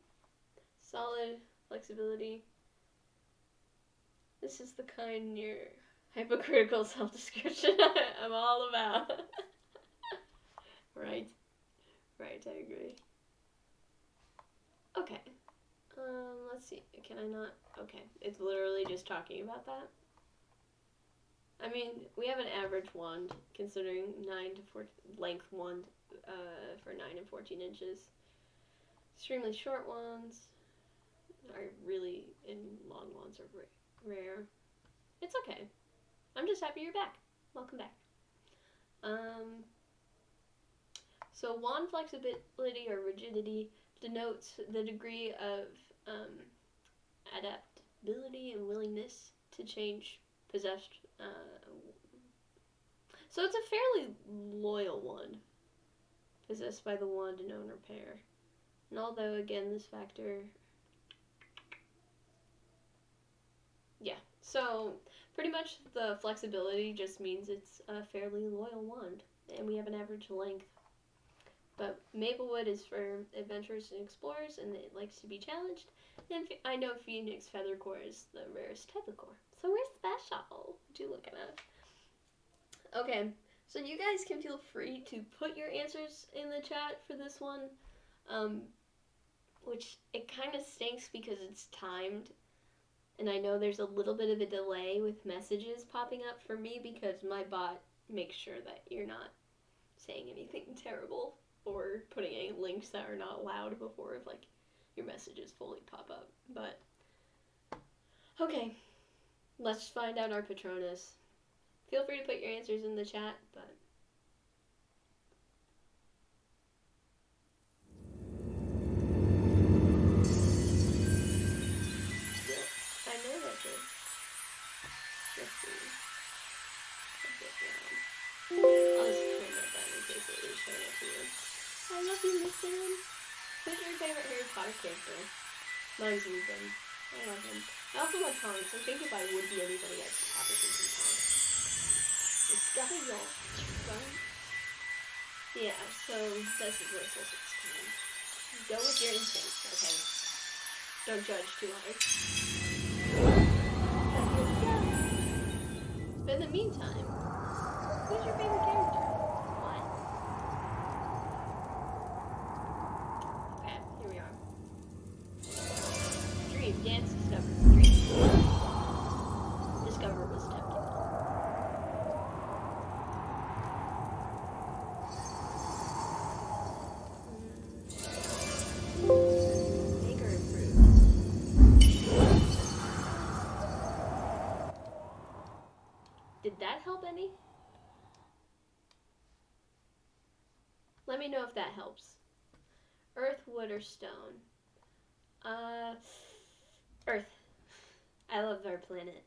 Speaker 1: Solid flexibility. This is the kind your hypocritical self-description I'm all about. Right, I agree. Okay. Let's see. Can I not? Okay. It's literally just talking about that. I mean, we have an average wand, considering 9 to 14 length wand for 9 and 14 inches. Extremely short wands are really, and long wands are rare. It's okay. I'm just happy you're back. Welcome back. So wand flexibility or rigidity denotes the degree of adaptability and willingness to change possessed. So it's a fairly loyal wand, possessed by the wand and owner pair. And although, again, this factor... Yeah, so pretty much the flexibility just means it's a fairly loyal wand, and we have an average length. But Maplewood is for adventurers and explorers, and it likes to be challenged. And I know Phoenix Feather Core is the rarest type of core. So we're special. Do look at it. Okay, so you guys can feel free to put your answers in the chat for this one. Which it kind of stinks because it's timed. And I know there's a little bit of a delay with messages popping up for me because my bot makes sure that you're not saying anything terrible or putting any links that are not allowed before if, like, your messages fully pop up. But, okay, let's find out our Patronus. Feel free to put your answers in the chat, but... I know that is. Let's see. I'll just turn that down in case it is showing up for you. I love you, Miss Sam. Who's your favorite Harry Potter character? Mine's Lupin. I love him. I also love Tonks. I think if I would be anybody, I'd probably be Tonks. It's definitely y'all, right? Yeah, so this is where it's supposed to come. Go with your instincts, okay? Don't judge too hard. But in the meantime, who's your favorite character? Why? Okay, here we are. Dream, dance, discover. Dream. Discover was tempting. Make or improve. Did that help any? Let me know if that helps. Earth, wood, or stone? Earth. I love our planet.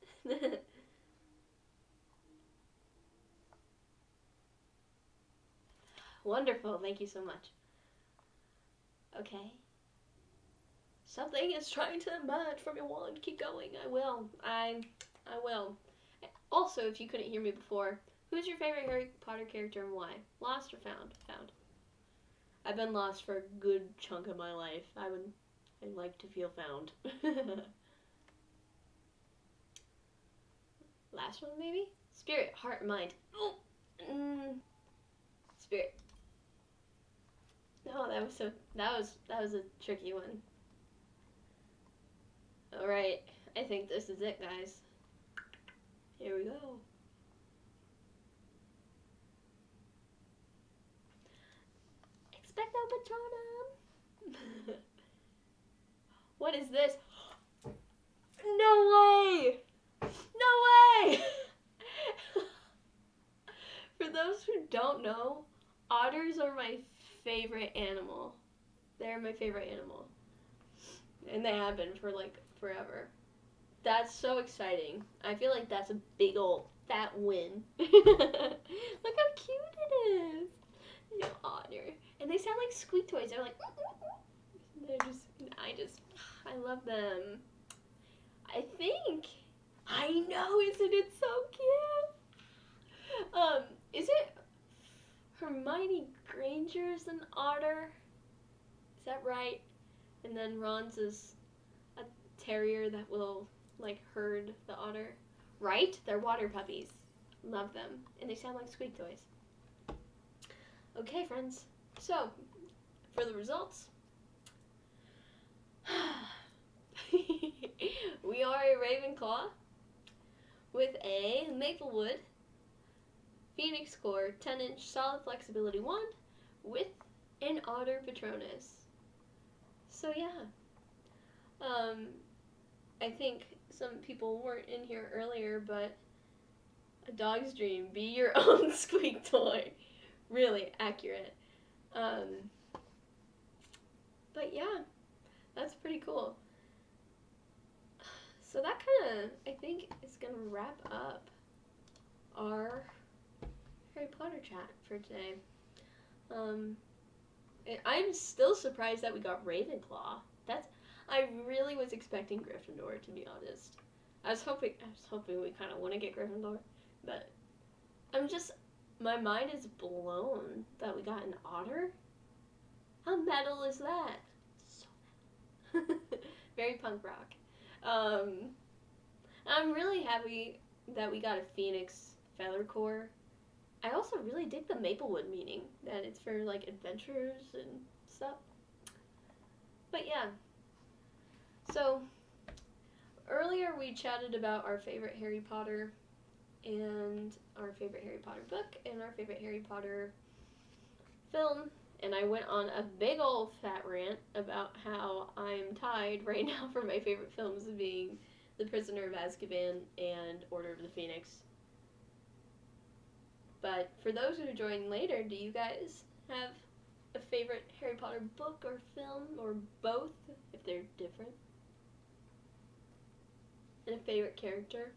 Speaker 1: Wonderful. Thank you so much. Okay. Something is trying to emerge from your wand. Keep going. I will. I will. Also, if you couldn't hear me before, who's your favorite Harry Potter character and why? Lost or found? Found. I've been lost for a good chunk of my life. I'd like to feel found. Last one, maybe? Spirit, heart, mind. Oh! Spirit. No, that was a tricky one. Alright, I think this is it, guys. Here we go. Expecto Patronum! What is this? No way! No way! For those who don't know, otters are my favorite animal. They're my favorite animal. And they have been for like forever. That's so exciting. I feel like that's a big old fat win. Look how cute it is. You know, otter. And they sound like squeak toys. They're like, I love them. I know, isn't it so cute? Is it Hermione Granger's an otter? Is that right? And then Ron's is a terrier that will, like, herd the otter. Right? They're water puppies. Love them. And they sound like squeak toys. Okay, friends. So, for the results, we are a Ravenclaw with a Maplewood Phoenix Core 10-inch solid flexibility wand with an Otter Patronus. So yeah, I think some people weren't in here earlier, but a dog's dream, be your own squeak toy. Really accurate. But yeah, that's pretty cool. So that kind of, I think, is going to wrap up our Harry Potter chat for today. I'm still surprised that we got Ravenclaw. I really was expecting Gryffindor, to be honest. I was hoping we kind of want to get Gryffindor, but my mind is blown that we got an otter. How metal is that? So metal. Very punk rock. I'm really happy that we got a Phoenix Feather Core. I also really dig the Maplewood meaning, that it's for like adventures and stuff. But yeah. So earlier we chatted about our favorite Harry Potter and our favorite Harry Potter book and our favorite Harry Potter film. And I went on a big old fat rant about how I'm tied right now for my favorite films being The Prisoner of Azkaban and Order of the Phoenix. But for those who join later, do you guys have a favorite Harry Potter book or film, or both, if they're different? And a favorite character?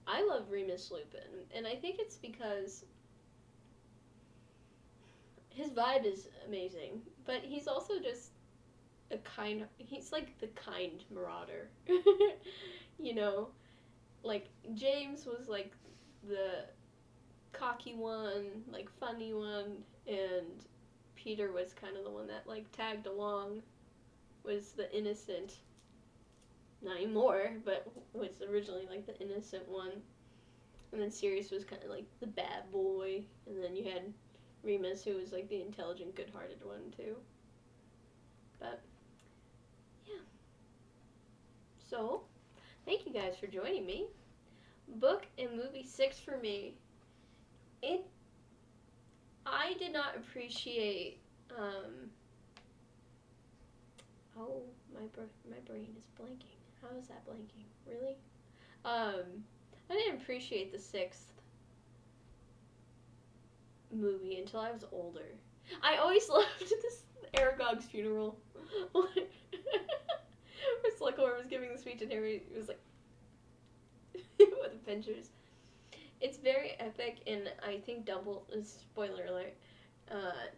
Speaker 1: I love Remus Lupin, and I think it's because his vibe is amazing, but he's also just he's like the kind marauder. You know, like James was like the cocky one, like funny one, and Peter was kind of the one that like tagged along, was the innocent, not anymore, but was originally like the innocent one. And then Sirius was kind of like the bad boy, and then you had Remus, who was like the intelligent, good-hearted one too. But yeah, so thank you guys for joining me. Book and movie 6 for me. I did not appreciate. Oh, my brain is blanking. How is that blanking? Really? I didn't appreciate the 6th movie until I was older. I always loved this Aragog's funeral. Where Slughorn was giving the speech and Harry was like with the pinchers. It's very epic, and I think spoiler alert,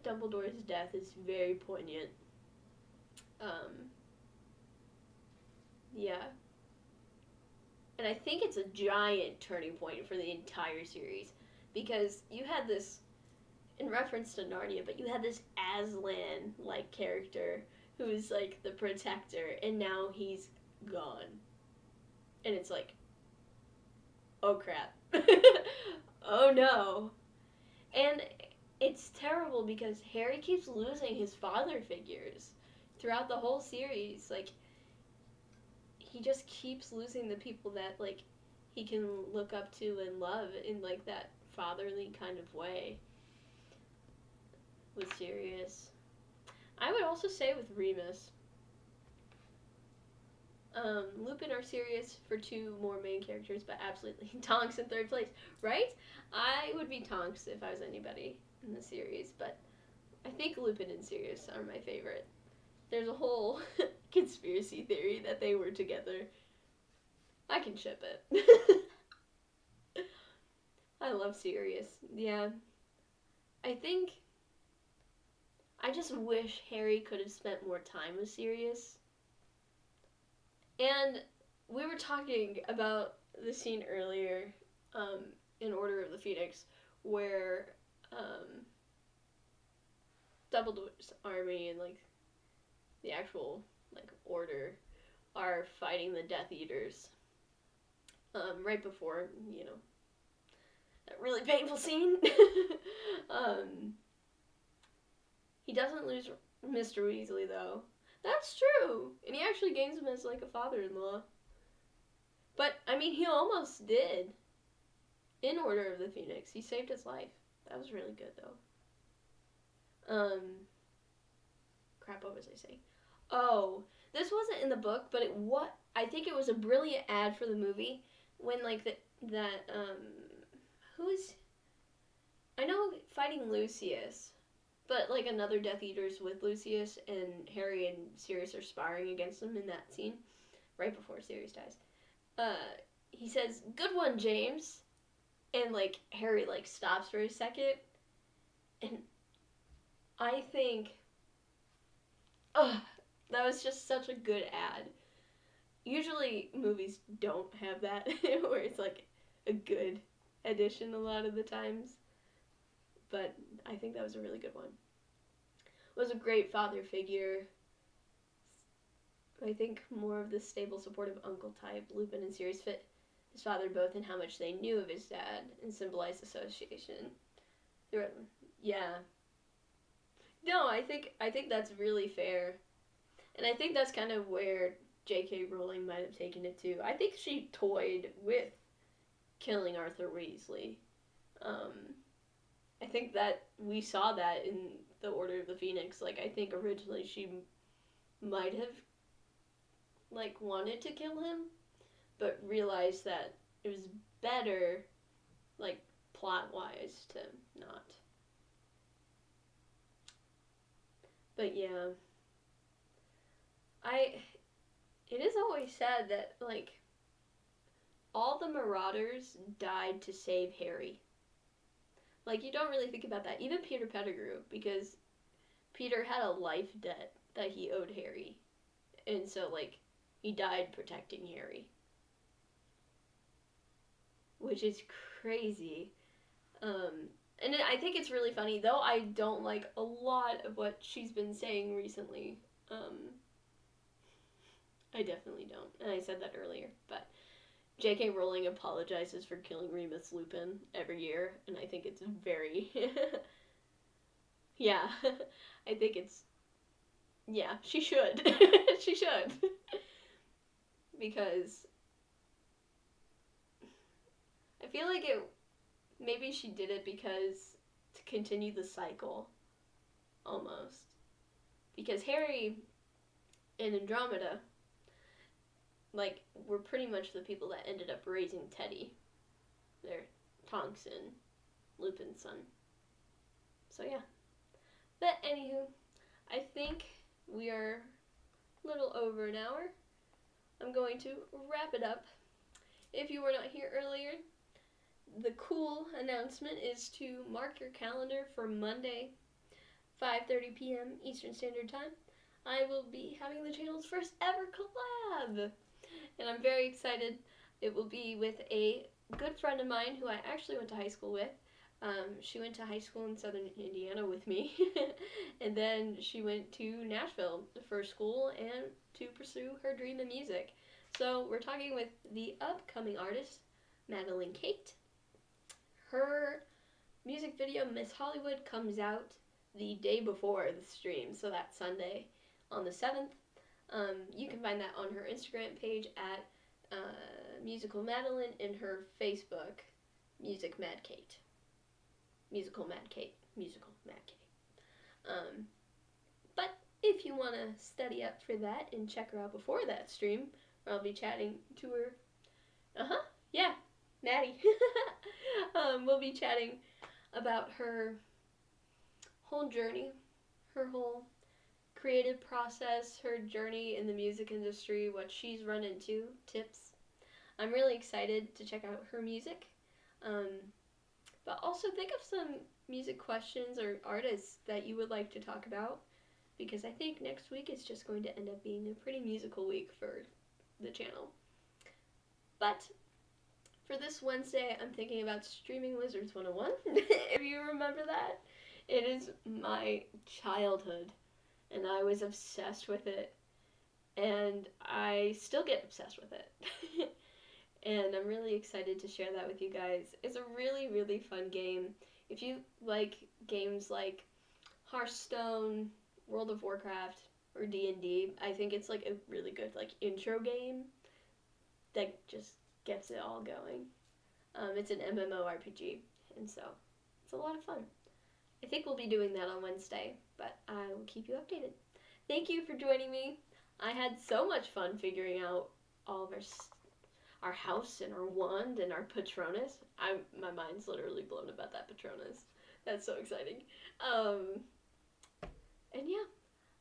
Speaker 1: Dumbledore's death is very poignant. Um, yeah. And I think it's a giant turning point for the entire series. Because you had this, in reference to Narnia, but you had this Aslan like character who's like the protector, and now he's gone. And it's like, oh crap. Oh no. And it's terrible because Harry keeps losing his father figures throughout the whole series. Like, he just keeps losing the people that, like, he can look up to and love in, like, that fatherly kind of way with Sirius. I would also say with Remus. Lupin or Sirius for two more main characters, but absolutely Tonks in third place, right? I would be Tonks if I was anybody in the series, but I think Lupin and Sirius are my favorite. There's a whole conspiracy theory that they were together. I can ship it. I love Sirius. Yeah. I think I just wish Harry could have spent more time with Sirius. And we were talking about the scene earlier in Order of the Phoenix where Dumbledore's army and like the actual like order are fighting the Death Eaters right before, you know, that really painful scene. um, he doesn't lose Mr. Weasley though. That's true, and he actually gains him as like a father-in-law. But I mean, he almost did in Order of the Phoenix. He saved his life. That was really good though. Crap. What was I saying? Oh, this wasn't in the book, but I think it was a brilliant ad for the movie when like who's I know fighting Lucius, but like another Death Eater's with Lucius and Harry and Sirius are sparring against him in that scene right before Sirius dies. He says, "Good one, James," and like Harry like stops for a second, and I think, that was just such a good ad. Usually movies don't have that where it's like a good addition a lot of the times, but I think that was a really good one. It was a great father figure. I think more of the stable, supportive uncle type. Lupin and Sirius fit his father both in how much they knew of his dad and symbolized association. Yeah. No, I think that's really fair, and I think that's kind of where J.K. Rowling might have taken it to. I think she toyed with killing Arthur Weasley. Um, I think that we saw that in the Order of the Phoenix. Like, I think originally she might have like wanted to kill him, but realized that it was better, like plot wise, to not. But yeah, I. It is always sad that like all the Marauders died to save Harry. Like, you don't really think about that. Even Peter Pettigrew, because Peter had a life debt that he owed Harry, and so like he died protecting Harry, which is crazy. And I think it's really funny, though I don't like a lot of what she's been saying recently. I definitely don't, and I said that earlier, but J.K. Rowling apologizes for killing Remus Lupin every year, and I think it's very... yeah, I think it's... Yeah, she should. She should. Because I feel like maybe she did it because to continue the cycle, almost. Because Harry and Andromeda, like, were pretty much the people that ended up raising Teddy. They're Tonks and Lupin's son. So yeah. But anywho, I think we are a little over an hour. I'm going to wrap it up. If you were not here earlier, the cool announcement is to mark your calendar for Monday, 5:30 p.m. Eastern Standard Time, I will be having the channel's first ever collab. And I'm very excited. It will be with a good friend of mine who I actually went to high school with. She went to high school in southern Indiana with me, and then she went to Nashville for school and to pursue her dream in music. So we're talking with the upcoming artist, Madeline Kate. Her music video, Miss Hollywood, comes out the day before the stream, so that's Sunday on the 7th. You can find that on her Instagram page at Musical Madeline, and her Facebook, Music Mad Kate. Musical Mad Kate. Musical Mad Kate. But if you want to study up for that and check her out before that stream, where I'll be chatting to her. Yeah, Maddie. We'll be chatting about her whole journey, her whole creative process, her journey in the music industry, what she's run into, tips. I'm really excited to check out her music. But also think of some music questions or artists that you would like to talk about, because I think next week is just going to end up being a pretty musical week for the channel. But for this Wednesday, I'm thinking about Streaming Wizards 101. If you remember that, it is my childhood, and I was obsessed with it, and I still get obsessed with it. And I'm really excited to share that with you guys. It's a really, really fun game. If you like games like Hearthstone, World of Warcraft, or D&D, I think it's like a really good like intro game that just gets it all going. It's an MMORPG, and so it's a lot of fun. I think we'll be doing that on Wednesday, but I will keep you updated. Thank you for joining me. I had so much fun figuring out all of our house and our wand and our patronus. My mind's literally blown about that patronus. That's so exciting. And yeah,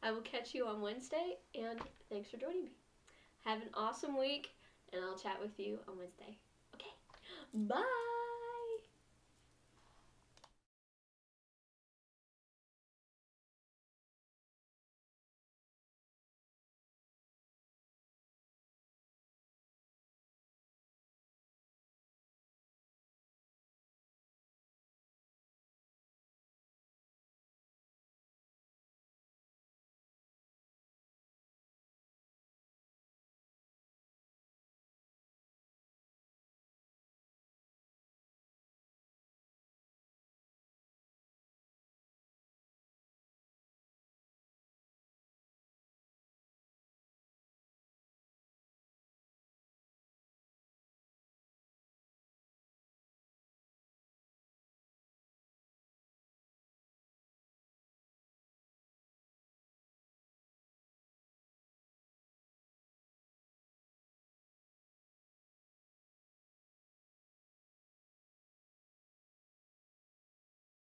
Speaker 1: I will catch you on Wednesday, and thanks for joining me. Have an awesome week, and I'll chat with you on Wednesday. Okay, bye!